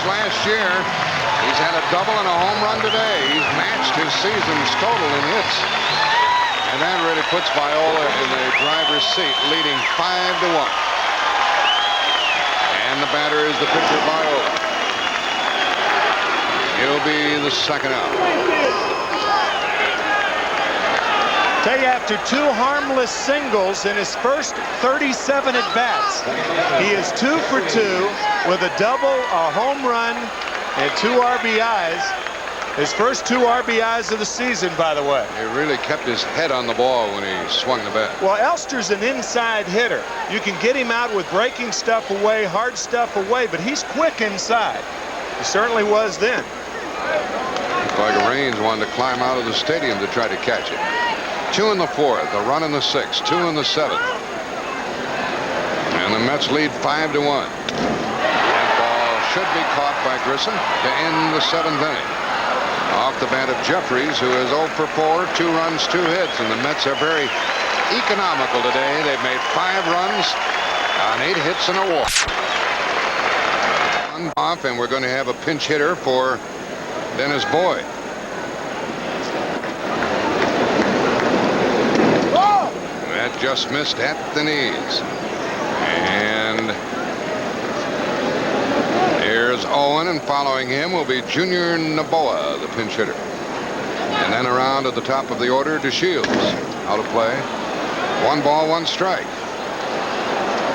Last year, he's had a double and a home run today. He's matched his season's total in hits. And that really puts Viola in the driver's seat, leading 5-1. And the batter is the pitcher, Viola. He'll be the 2nd out. Tell you, after 2 harmless singles in his first 37 at-bats, he is 2 for 2 with a double, a home run, and 2 RBIs. His first 2 RBIs of the season, by the way. He really kept his head on the ball when he swung the bat. Well, Elster's an inside hitter. You can get him out with breaking stuff away, hard stuff away, but he's quick inside. He certainly was then. Looked like Raines wanted to climb out of the stadium to try to catch it. 2 in the 4th, a run in the 6th, 2 in the 7th. And the Mets lead 5-1. That ball should be caught by Grissom to end the 7th inning. Off the bat of Jeffries, who is 0 for 4, 2 runs, 2 hits. And the Mets are very economical today. They've made 5 runs on 8 hits and a walk. Off, and we're going to have a pinch hitter for Dennis Boyd. That just missed at the knees. And Here's Owen, and following him will be Junior Noboa, the pinch hitter. And then around at the top of the order, DeShields. Out of play. 1 ball, 1 strike.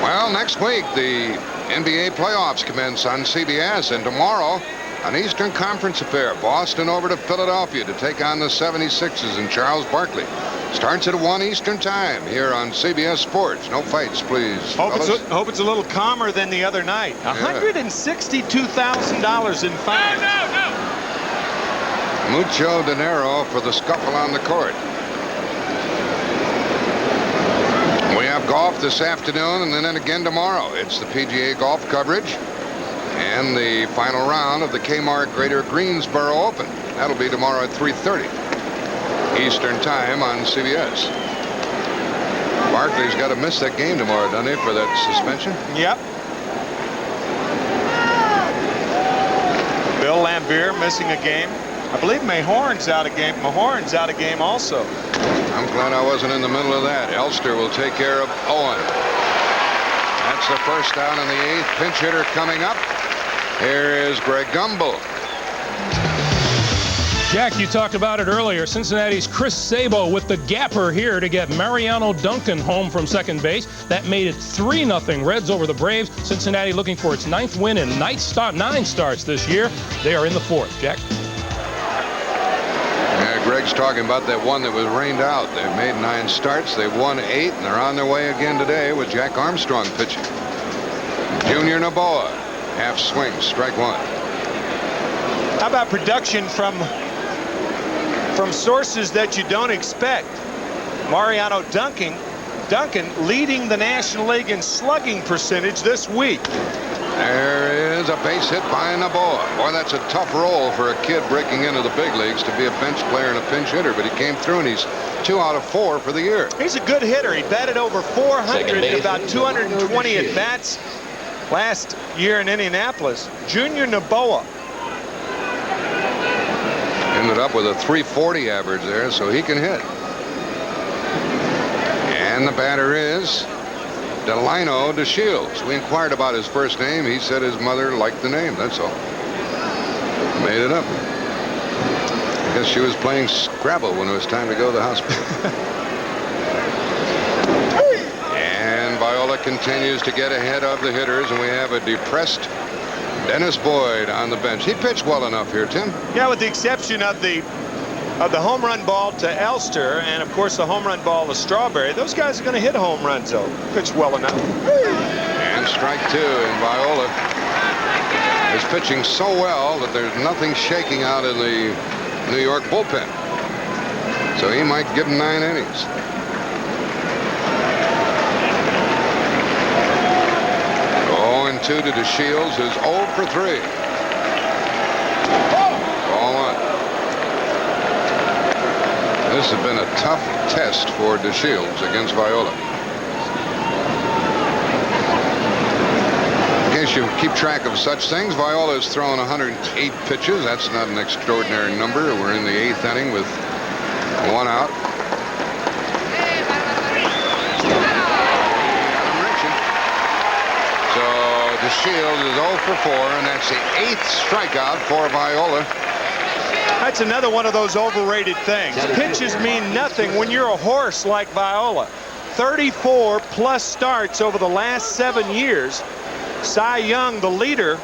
Well, next week, the NBA playoffs commence on CBS, and tomorrow, an Eastern Conference affair. Boston over to Philadelphia to take on the 76ers and Charles Barkley. Starts at 1 Eastern time here on CBS Sports. No fights, please. Hope it's a little calmer than the other night. $162,000 in fines. Mucho dinero for the scuffle on the court. We have golf this afternoon and then again tomorrow. It's the PGA golf coverage and the final round of the Kmart Greater Greensboro Open. That'll be tomorrow at 3:30 Eastern time on CBS. Barkley's got to miss that game tomorrow, doesn't he, for that suspension? Yep. Bill Lambier missing a game. I believe Mahorn's out of game. Mahorn's out of game also. I'm glad I wasn't in the middle of that. Elster will take care of Owen. That's the first down in the 8th. Pinch hitter coming up. Here is Greg Gumbel. Jack, you talked about it earlier. Cincinnati's Chris Sabo with the gapper here to get Mariano Duncan home from second base. That made it 3-0 Reds over the Braves. Cincinnati looking for its 9th win in 9 starts this year. They are in the 4th. Jack? Yeah, Greg's talking about that one that was rained out. They've made 9 starts. They've won 8, and they're on their way again today with Jack Armstrong pitching. Junior Noboa, half swing, strike 1. How about production from sources that you don't expect? Mariano Duncan leading the National League in slugging percentage this week. There is a base hit by Noboa. Boy, that's a tough role for a kid breaking into the big leagues to be a bench player and a pinch hitter, but he came through and he's 2 out of 4 for the year. He's a good hitter. He batted over 400 in about 220 at bats last year in Indianapolis. Junior Noboa ended up with a 340 average there, so he can hit. And the batter is Delino DeShields. We inquired about his first name. He said his mother liked the name, that's all. Made it up. I guess she was playing Scrabble when it was time to go to the hospital. And Viola continues to get ahead of the hitters, and we have a depressed Dennis Boyd on the bench. He pitched well enough here, Tim. Yeah, with the exception of the home run ball to Elster and, of course, the home run ball to Strawberry. Those guys are going to hit home runs, though. Pitched well enough. And strike 2, and Viola is pitching so well that there's nothing shaking out in the New York bullpen. So he might give him 9 innings. And 2 to DeShields, who's 0 for 3. Ball 1. This has been a tough test for DeShields against Viola. In case you keep track of such things, Viola has thrown 108 pitches. That's not an extraordinary number. We're in the 8th inning with 1 out. DeShields is 0 for 4, and that's the 8th strikeout for Viola. That's another one of those overrated things. Pitches mean nothing when you're a horse like Viola. 34+ starts over the last 7 years. Cy Young, the leader,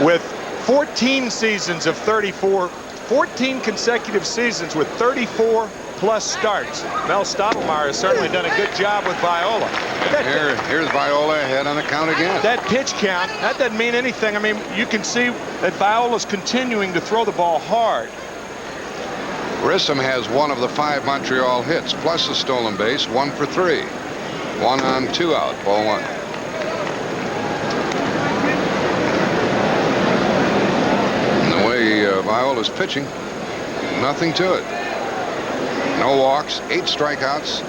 with 14 seasons of 34, 14 consecutive seasons with 34+ starts. Mel Stottlemyre has certainly done a good job with Viola. Here's Viola ahead on the count again. That pitch count, that doesn't mean anything. I mean, you can see that Viola's continuing to throw the ball hard. Grissom has 1 of the 5 Montreal hits, plus a stolen base, 1 for 3. 1 on, 2 out, ball 1. And the way Viola's pitching, nothing to it. No walks, 8 strikeouts.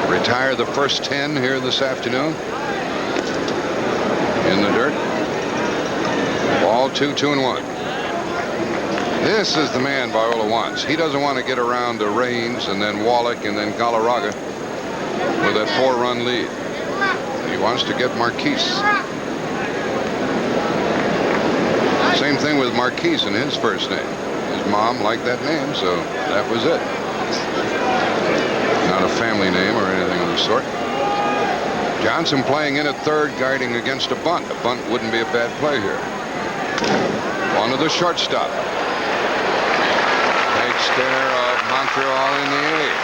Retired the first 10 here this afternoon. In the dirt. Ball 2, 2-1. This is the man Viola wants. He doesn't want to get around to Raines and then Wallach and then Galarraga with that 4-run lead. He wants to get Marquise. Same thing with Marquise in his first name. His mom liked that name, so that was it. Not a family name or anything of the sort. Johnson playing in at third, guarding against a bunt. A bunt wouldn't be a bad play here. On to the shortstop. Takes care of Montreal in the eighth.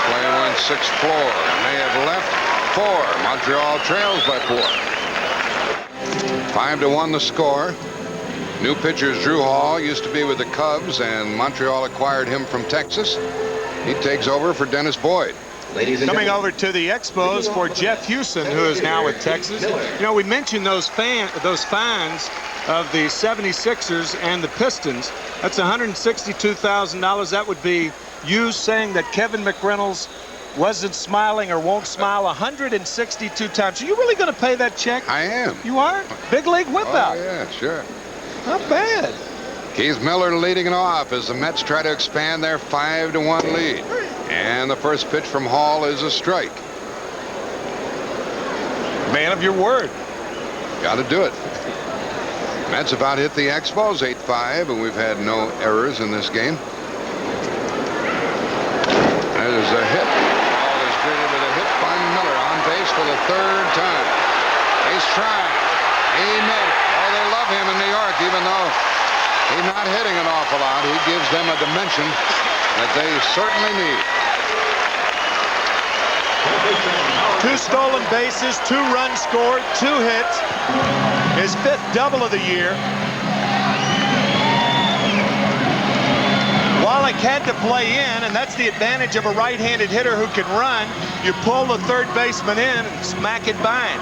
Play went 6-4, and they have left 4. Montreal trails by 4. 5-1 the score. New pitcher Drew Hall used to be with the Cubs, and Montreal acquired him from Texas. He takes over for Dennis Boyd. Coming over to the Expos for Jeff Hewson, who is now with Texas. You know, we mentioned those fines of the 76ers and the Pistons. That's $162,000. That would be you saying that Kevin McReynolds wasn't smiling or won't smile 162 times. Are you really going to pay that check? I am. You are? Big league whip out. Oh, yeah, sure. Not bad. Keith Miller leading it off as the Mets try to expand their 5-1 lead. And the first pitch from Hall is a strike. Man of your word. Got to do it. Mets have out hit the Expos 8-5, and we've had no errors in this game. There's a hit. Hall is greeted with a hit by Miller on base for the third time. He's trying. He made it. Oh, they love him in New York, even though he's not hitting an awful lot. He gives them a dimension that they certainly need. 2 stolen bases, 2 runs scored, 2 hits. His 5th double of the year. Wallach had to play in, and that's the advantage of a right-handed hitter who can run. You pull the third baseman in and smack it by him.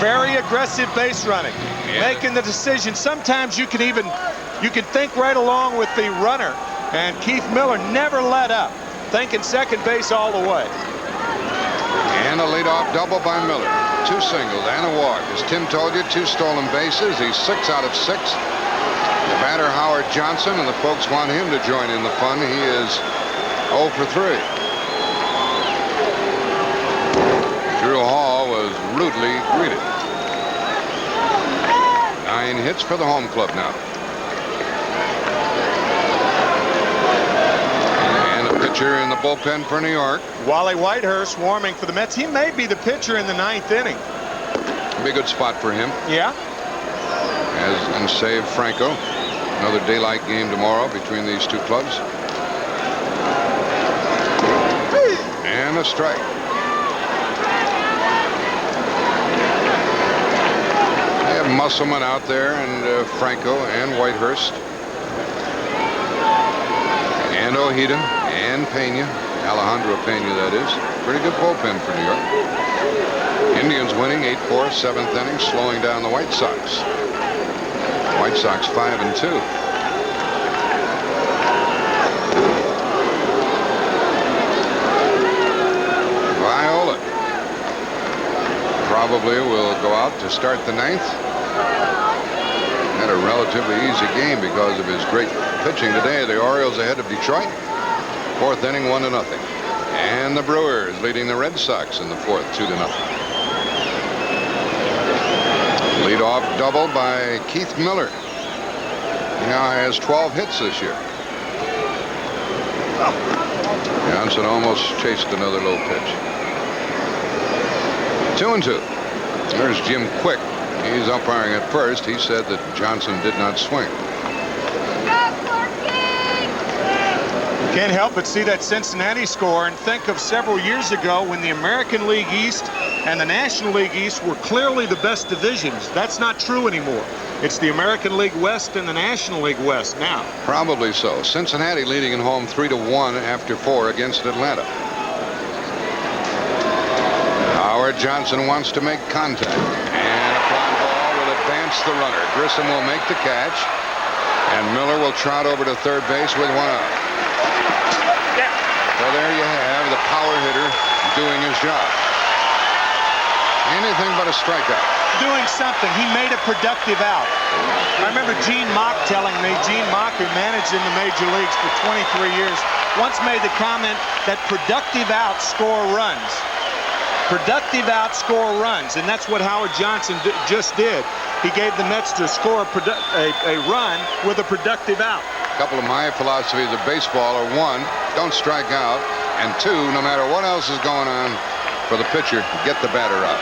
Very aggressive base running, making the decision. Sometimes you can think right along with the runner, and Keith Miller never let up, thinking second base all the way. And a leadoff double by Miller. 2 singles and a walk. As Tim told you, 2 stolen bases. He's 6 out of 6. The batter Howard Johnson, and the folks want him to join in the fun. He is 0 for 3. Drew Hall was rudely greeted. 9 hits for the home club now. And a pitcher in the bullpen for New York. Wally Whitehurst warming for the Mets. He may be the pitcher in the 9th inning. Be a good spot for him. Yeah. And save Franco. Another daylight game tomorrow between these two clubs. And a strike. They have Musselman out there, and Franco and Whitehurst. And Ojeda and Phenia. Alejandro Phenia, that is. Pretty good bullpen for New York. Indians winning 8-4, 7th inning, slowing down the White Sox. White Sox 5-2. Viola probably will go out to start the 9th. Had a relatively easy game because of his great pitching today. The Orioles ahead of Detroit. 4th inning, 1-0. And the Brewers leading the Red Sox in the 4th, 2-0. Leadoff double by Keith Miller. He now has 12 hits this year. Johnson almost chased another low pitch. 2-2. There's Jim Quick. He's umpiring at first. He said that Johnson did not swing. Can't help but see that Cincinnati score and think of several years ago when the American League East and the National League East were clearly the best divisions. That's not true anymore. It's the American League West and the National League West now. Probably so. Cincinnati leading at home 3-1 after 4 against Atlanta. Howard Johnson wants to make contact. And a fly ball will advance the runner. Grissom will make the catch. And Miller will trot over to third base with 1 out. So there you have the power hitter doing his job. Anything but a strikeout. Doing something. He made a productive out. I remember Gene Mock telling me, Gene Mock, who managed in the major leagues for 23 years, once made the comment that productive outs score runs. Productive outs score runs, and that's what Howard Johnson just did. he gave the Mets to score a run with a productive out. A couple of my philosophies of baseball are: one, don't strike out, and two, no matter what else is going on for the pitcher, get the batter out.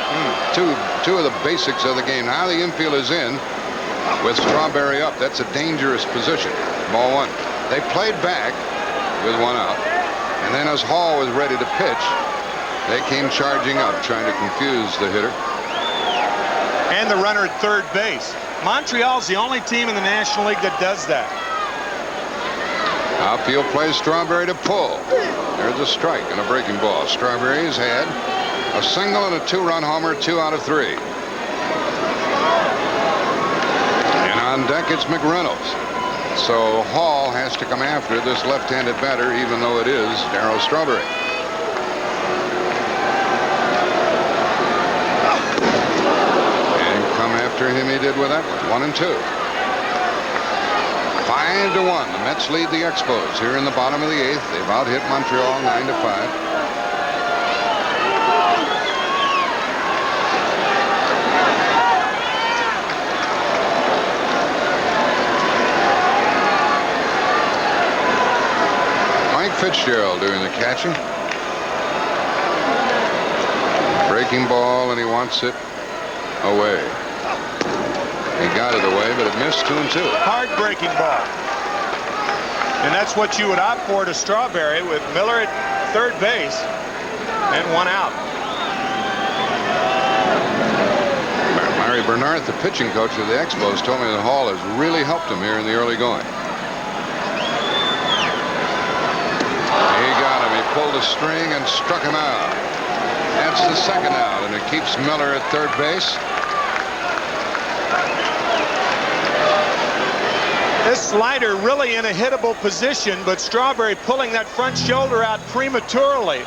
Two of the basics of the game. Now the infield is in with Strawberry up. That's a dangerous position. Ball one. They played back with one out, and then as Hall was ready to pitch, they came charging up, trying to confuse the hitter. And the runner at third base. Montreal's the only team in the National League that does that. Outfield plays Strawberry to pull. There's a strike and a breaking ball. Strawberry's had a single and a two-run homer, 2 out of 3. And on deck, it's McReynolds. So Hall has to come after this left-handed batter, even though it is Darryl Strawberry. And come after him he did with that one. 1 and 2. 5-1. The Mets lead the Expos here in the bottom of the 8th. They've out-hit Montreal 9-5. Mike Fitzgerald doing the catching. Breaking ball, and he wants it away. He got it away, but it missed. 2 and 2. Hard breaking ball. And that's what you would opt for to Strawberry, with Miller at third base and 1 out. Larry Bernard, the pitching coach of the Expos, told me that Hall has really helped him here in the early going. He got him. He pulled a string and struck him out. That's the second out, and it keeps Miller at third base. This slider really in a hittable position, but Strawberry pulling that front shoulder out prematurely.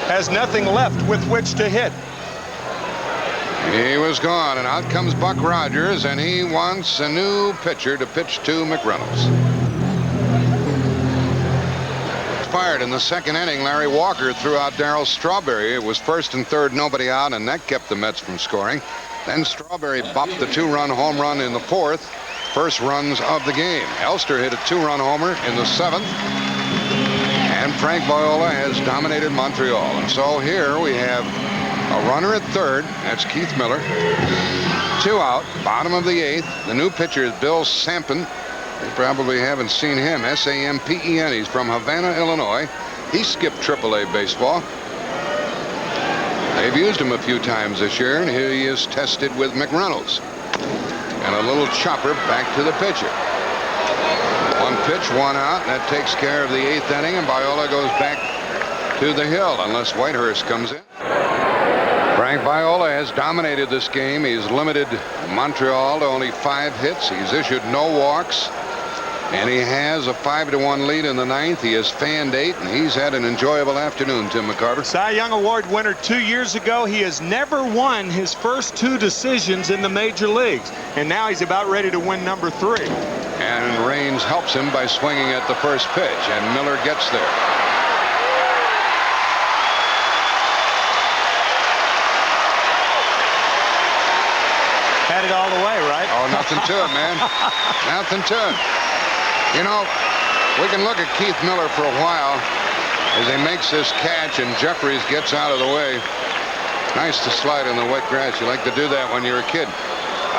Has nothing left with which to hit. He was gone, and out comes Buck Rogers, and he wants a new pitcher to pitch to McReynolds. Fired in the second inning. Larry Walker threw out Darryl Strawberry. It was first and third, nobody out, and that kept the Mets from scoring. Then Strawberry bopped the 2-run home run in the 4th. First runs of the game. Elster hit a 2-run homer in the 7th. And Frank Viola has dominated Montreal. And so here we have a runner at third. That's Keith Miller. 2 out, bottom of the 8th. The new pitcher is Bill Sampen. You probably haven't seen him. S-A-M-P-E-N. He's from Havana, Illinois. He skipped AAA baseball. They've used him a few times this year, and here he is tested with McReynolds. And a little chopper back to the pitcher. 1 pitch, 1 out, and that takes care of the 8th inning, and Viola goes back to the hill unless Whitehurst comes in. Frank Viola has dominated this game. He's limited Montreal to only 5 hits. He's issued no walks. And he has a 5-1 lead in the 9th. He has fanned 8, and he's had an enjoyable afternoon, Tim McCarver. Cy Young Award winner 2 years ago. He has never won his first 2 decisions in the major leagues. And now he's about ready to win number 3. And Raines helps him by swinging at the first pitch, and Miller gets there. Had it all the way, right? Oh, nothing to it, man. Nothing to it. You know, we can look at Keith Miller for a while as he makes this catch and Jeffries gets out of the way. Nice to slide in the wet grass. You like to do that when you're a kid.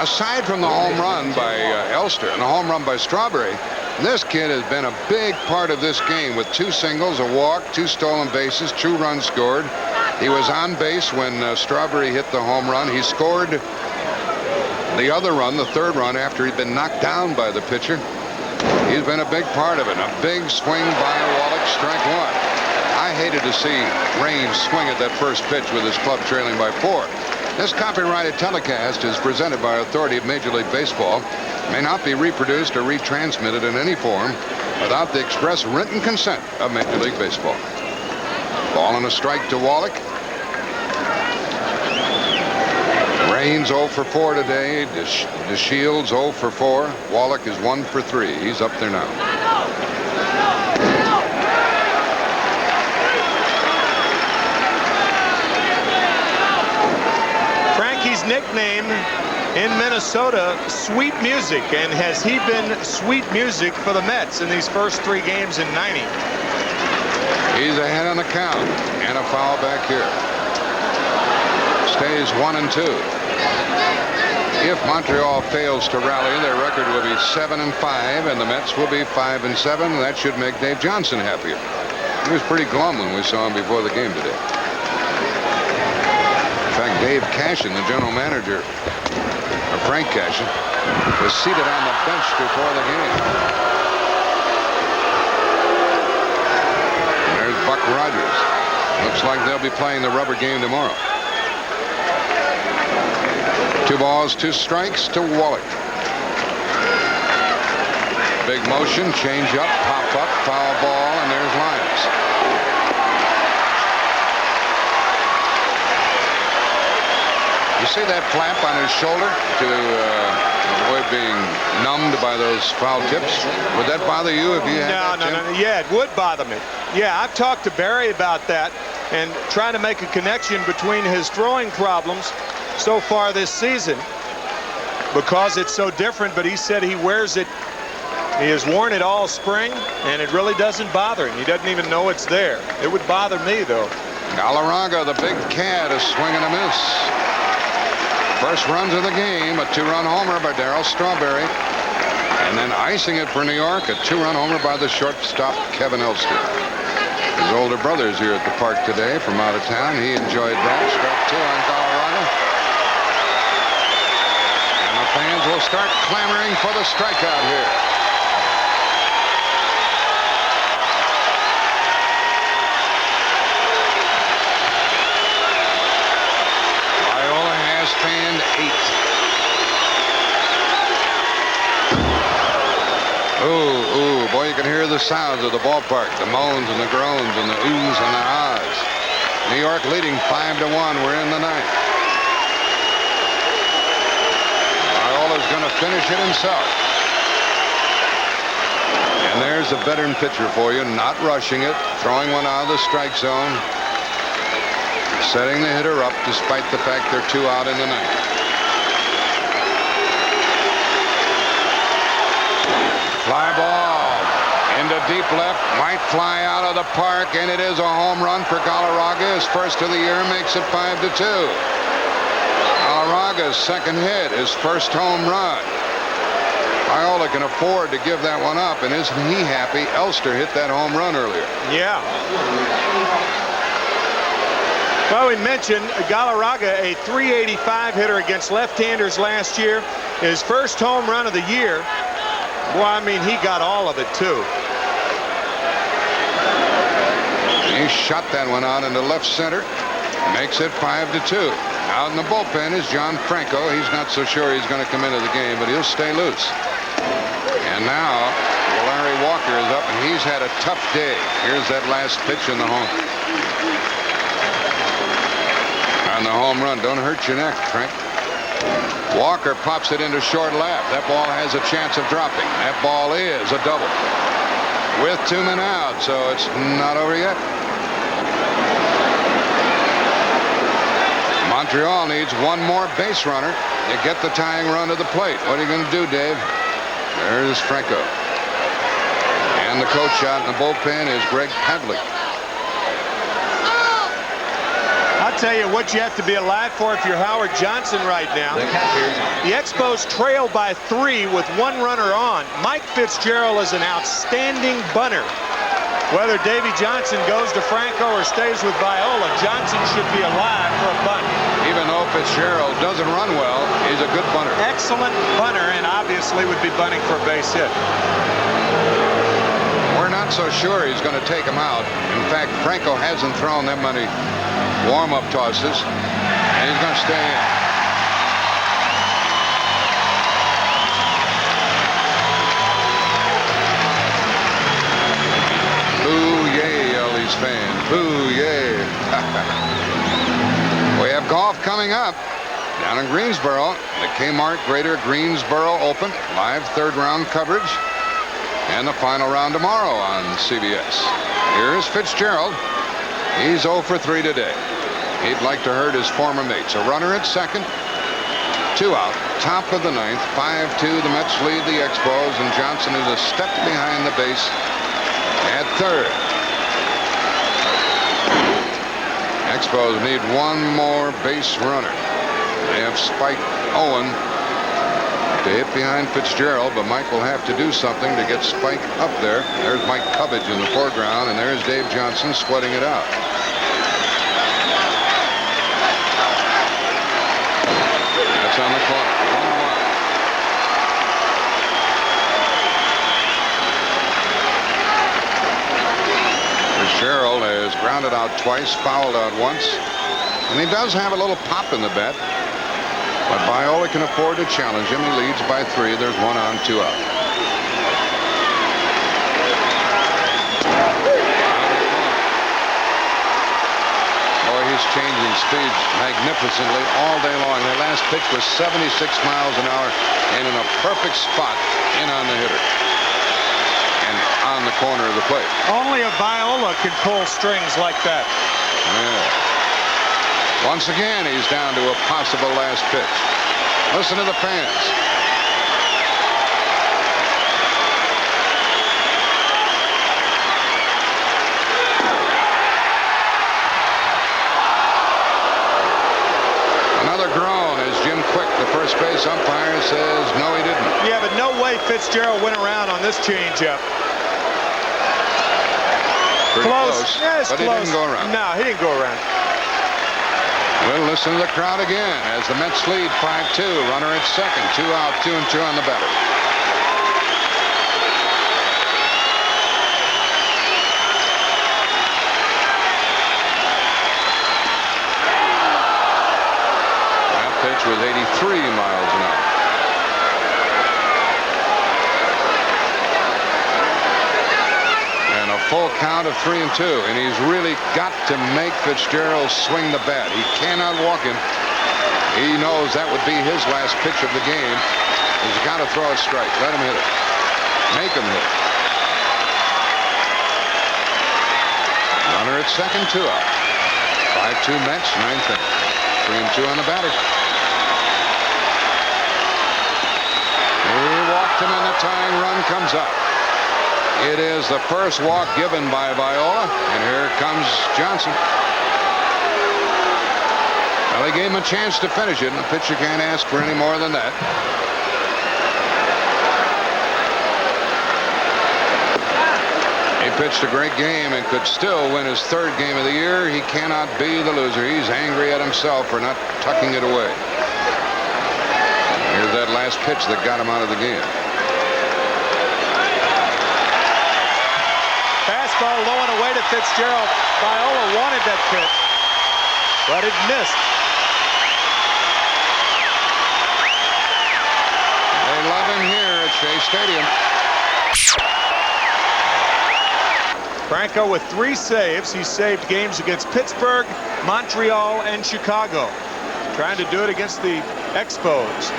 Aside from the home run by Elster and the home run by Strawberry, this kid has been a big part of this game with 2 singles, a walk, 2 stolen bases, 2 runs scored. He was on base when Strawberry hit the home run. He scored the other run, the 3rd run, after he'd been knocked down by the pitcher. He's been a big part of it. A big swing by Wallach, strike 1. I hated to see Raines swing at that first pitch with his club trailing by 4. This copyrighted telecast is presented by authority of Major League Baseball. May not be reproduced or retransmitted in any form without the express written consent of Major League Baseball. Ball and a strike to Wallach. Raines 0 for 4 today. DeShields 0 for 4. Wallach is 1 for 3. He's up there now. Frankie's nickname nickname in Minnesota, Sweet Music. And has he been sweet music for the Mets in these first 3 games in 90? He's ahead on the count, and a foul back here. Stays 1-2. If Montreal fails to rally, their record will be 7-5, and the Mets will be 5-7. That should make Dave Johnson happier. He was pretty glum when we saw him before the game today. In fact, Dave Cashin, the general manager, or Frank Cashin, was seated on the bench before the game. And there's Buck Rogers. Looks like they'll be playing the rubber game tomorrow. 2 balls, 2 strikes to Wallach. Big motion, change up, pop up, foul ball, and there's Lyons. You see that flap on his shoulder to avoid being numbed by those foul tips? Would that bother you if you had that? No. Yeah, it would bother me. Yeah, I've talked to Barry about that and trying to make a connection between his throwing problems so far this season because it's so different, but he said he wears it. He has worn it all spring, and it really doesn't bother him. He doesn't even know it's there. It would bother me, though. Galarraga, the big cat, is swinging a miss. First runs of the game, a 2-run homer by Darryl Strawberry. And then icing it for New York, a 2-run homer by the shortstop, Kevin Elster. His older brother's here at the park today from out of town. He enjoyed that. Strike 2 on Galarraga. And the fans will start clamoring for the strikeout here. Viola has fanned 8. Ooh, boy, you can hear the sounds of the ballpark, the moans and the groans and the oohs and the ahs. New York leading 5-1. We're in the 9th. Viola's going to finish it himself. And there's a veteran pitcher for you, not rushing it, throwing one out of the strike zone, setting the hitter up despite the fact they're 2 out in the 9th. Fly ball into deep left, might fly out of the park, and it is a home run for Galarraga. His first of the year, makes it 5-2. Galarraga's second hit, his first home run. Viola can afford to give that one up, and isn't he happy? Elster hit that home run earlier. Yeah. Well, we mentioned Galarraga, a .385 hitter against left-handers last year. His first home run of the year. Boy, I mean, he got all of it, too. He shot that one out into left center. Makes it 5-2. Out in the bullpen is John Franco. He's not so sure he's going to come into the game, but he'll stay loose. And now, Larry Walker is up, and he's had a tough day. Here's that last pitch in the home. On the home run. Don't hurt your neck, Frank. Walker pops it into short left. That ball has a chance of dropping. That ball is a double. With 2 men out, so it's not over yet. Montreal needs one more base runner to get the tying run to the plate. What are you going to do, Dave? There's Franco. And the coach out in the bullpen is Greg Pavlik. I'll tell you what you have to be alive for if you're Howard Johnson right now. The Expos trail by 3 with 1 runner on. Mike Fitzgerald is an outstanding bunter. Whether Davy Johnson goes to Franco or stays with Viola, Johnson should be alive for a bunt. Even though Fitzgerald doesn't run well, he's a good bunter. Excellent bunter, and obviously would be bunting for a base hit. We're not so sure he's going to take him out. In fact, Franco hasn't thrown that many warm-up tosses, and he's going to stay in. Boo, yay, yell these fans. Boo, yay. We have golf coming up down in Greensboro. The Kmart Greater Greensboro Open. Live 3rd round coverage. And the final round tomorrow on CBS. Here's Fitzgerald. He's 0 for 3 today. He'd like to hurt his former mates. A runner at second. 2 out, top of the 9th, 5-2. The Mets lead the Expos, and Johnson is a step behind the base at third. Expos need one more base runner. They have Spike Owen to hit behind Fitzgerald, but Mike will have to do something to get Spike up there. There's Mike Cubbage in the foreground, and there's Dave Johnson sweating it out. That's on the corner. 1-1. Fitzgerald has grounded out twice, fouled out once, and he does have a little pop in the bat. But Viola can afford to challenge him. He leads by 3. There's 1 on, 2 out. Boy, he's changing speeds magnificently all day long. That last pitch was 76 miles an hour and in a perfect spot in on the hitter and on the corner of the plate. Only a Viola can pull strings like that. Yeah. Once again, he's down to a possible last pitch. Listen to the fans. Another groan as Jim Quick, the first base umpire, says no, he didn't. Yeah, but no way Fitzgerald went around on this changeup. Pretty close. Yeah, it's but close. He didn't go around. No, he didn't go around. We'll listen to the crowd again as the Mets lead 5-2. Runner at second. 2 out, 2 and 2 on the batter. That pitch was 83 miles an hour. Full count of 3 and 2, and he's really got to make Fitzgerald swing the bat. He cannot walk him. He knows that would be his last pitch of the game. He's got to throw a strike. Let him hit it. Make him hit it. Runner at second, 2 out. 5-2 Mets, 9th inning. 3 and 2 on the batter. He walked him, and the tying run comes up. It is the first walk given by Viola, and here comes Johnson. Well, they gave him a chance to finish it, and the pitcher can't ask for any more than that. He pitched a great game and could still win his 3rd game of the year. He cannot be the loser. He's angry at himself for not tucking it away. Here's that last pitch that got him out of the game. Fastball low and away to Fitzgerald. Viola wanted that pitch, but it missed. They love him here at Shea Stadium. Franco with 3 saves. He saved games against Pittsburgh, Montreal, and Chicago. Trying to do it against the Expos.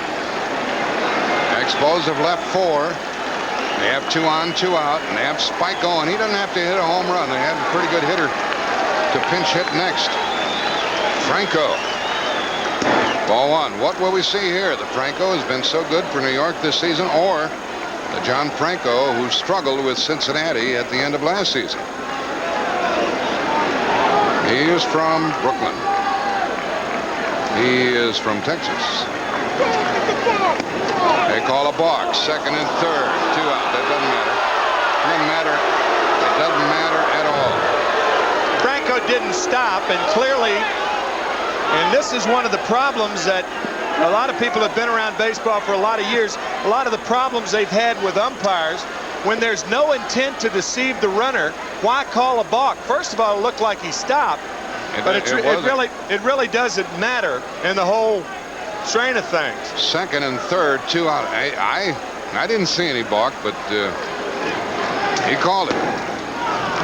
Expos have left 4. They have 2 on, 2 out, and they have Spike Owen. He doesn't have to hit a home run. They have a pretty good hitter to pinch hit next. Franco. Ball 1. What will we see here? The Franco has been so good for New York this season, or the John Franco who struggled with Cincinnati at the end of last season. He is from Brooklyn. He is from Texas. They call a balk. 2nd and 3rd. 2 out. That doesn't matter. Doesn't matter. It doesn't matter at all. Franco didn't stop, and clearly, and this is one of the problems that a lot of people have been around baseball for a lot of years. A lot of the problems they've had with umpires, when there's no intent to deceive the runner, why call a balk? First of all, it looked like he stopped, but it really doesn't matter in the whole strain of things. 2nd and 3rd, 2 out. I didn't see any balk, but he called it.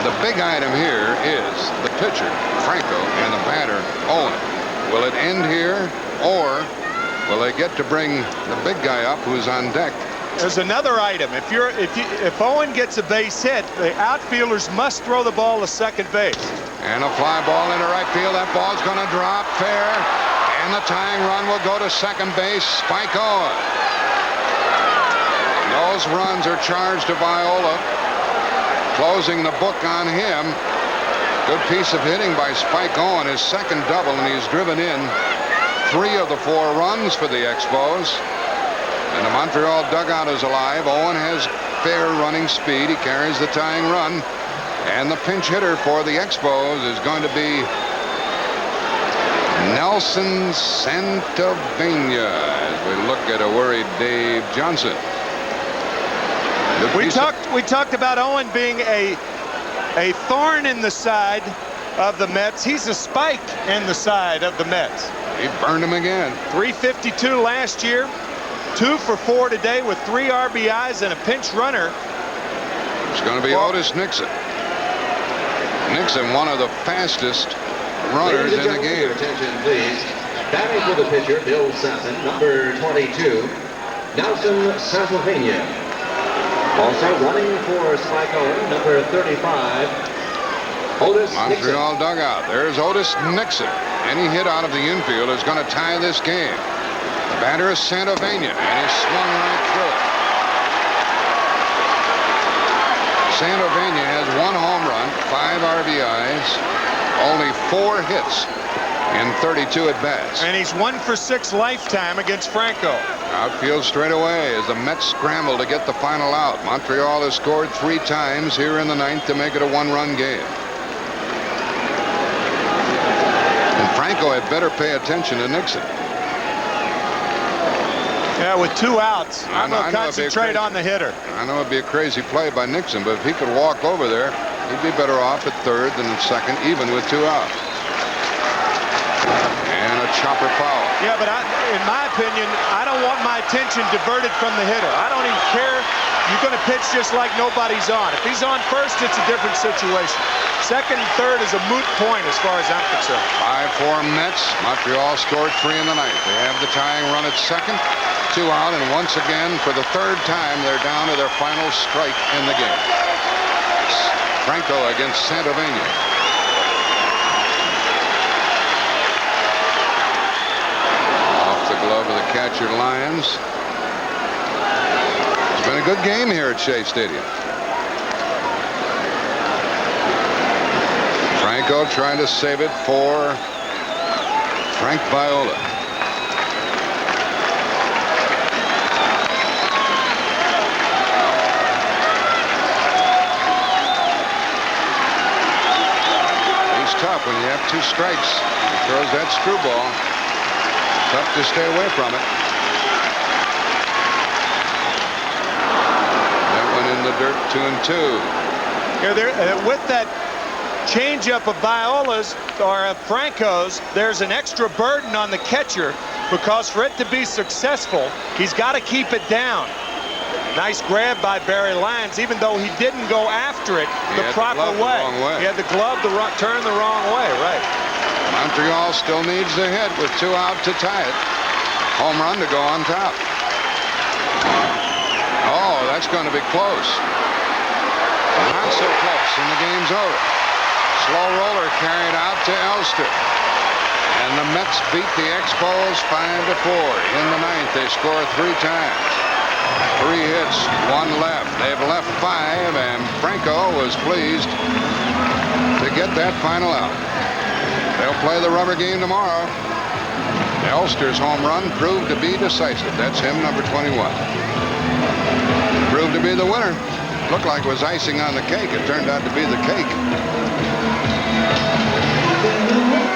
The big item here is the pitcher, Franco, and the batter, Owen. Will it end here, or will they get to bring the big guy up who's on deck? There's another item. If Owen gets a base hit, the outfielders must throw the ball to second base. And a fly ball into right field. That ball's going to drop fair and And the tying run will go to second base. Spike Owen. Those runs are charged to Viola, closing the book on him. Good piece of hitting by Spike Owen, his second double, and he's driven in 3 of the 4 runs for the Expos. And the Montreal dugout is alive. Owen has fair running speed. He carries the tying run. And the pinch hitter for the Expos is going to be Nelson Santavena, as we look at a worried Dave Johnson. We talked about Owen being a thorn in the side of the Mets. He's a spike in the side of the Mets. He burned him again. 352 last year, 2 for 4 today with 3 RBIs and a pinch runner. It's going to be Otis Nixon. Nixon, one of the fastest runners in the game. Attention, please. Batting for the pitcher, Bill Sasson, number 22, Nelson Santavena. Also running for Spike Owen, number 35, Otis Montreal Nixon. dugout. There's Otis Nixon. Any hit out of the infield is going to tie this game. The batter is Santavena, and he swung right through it. Santavena has 1 home run, 5 RBIs, only 4 hits in 32 at-bats. And he's 1 for 6 lifetime against Franco. Outfield straight away as the Mets scramble to get the final out. Montreal has scored 3 times here in the 9th to make it a 1-run game. And Franco had better pay attention to Nixon. Yeah, with 2 outs, I'm going to concentrate on the hitter. I know it'd be a crazy play by Nixon, but if he could walk over there, he'd be better off at third than at second, even with 2 outs. And a chopper foul. Yeah, but in my opinion, I don't want my attention diverted from the hitter. I don't even care. You're going to pitch just like nobody's on. If he's on first, it's a different situation. Second and third is a moot point as far as I'm concerned. 5-4 Mets. Montreal scored 3 in the 9th. They have the tying run at second. 2 out, and once again, for the 3rd time, they're down to their final strike in the game. Franco against Santavena. Off the glove of the catcher, Lyons. It's been a good game here at Shea Stadium. Franco trying to save it for Frank Viola. Tough when you have 2 strikes. He throws that screwball. Tough to stay away from it. That went in the dirt, 2-2. Yeah, with that changeup of Viola's or of Franco's, there's an extra burden on the catcher because for it to be successful, he's got to keep it down. Nice grab by Barry Lyons, even though he didn't go after it the proper way. He had the glove turn the wrong way, right. Montreal still needs the hit with 2 out to tie it. Home run to go on top. Oh, that's going to be close. Not so close, and the game's over. Slow roller carried out to Elster. And the Mets beat the Expos 5-4. In the 9th, they score 3 times. 3 hits, 1 left. They've left 5, and Franco was pleased to get that final out. They'll play the rubber game tomorrow. Elster's home run proved to be decisive. That's him, number 21. Proved to be the winner. Looked like it was icing on the cake. It turned out to be the cake.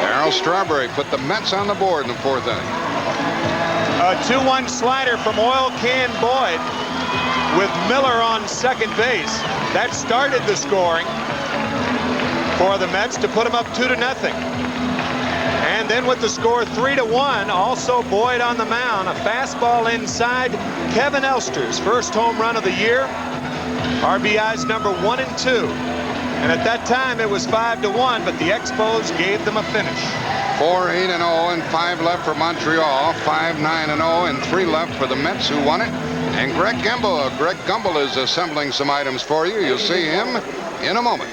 Darryl Strawberry put the Mets on the board in the 4th inning. A 2-1 slider from Oil Can Boyd with Miller on second base. That started the scoring for the Mets to put them up 2-0. And then with the score 3-1, also Boyd on the mound. A fastball inside. Kevin Elster's first home run of the year. RBIs number 1 and 2. And at that time it was 5-1, but the Expos gave them a finish. 4-8-0 and 5 left for Montreal. 5-9-0 and 3 left for the Mets, who won it. And Greg Gumbel is assembling some items for you. You'll see him in a moment.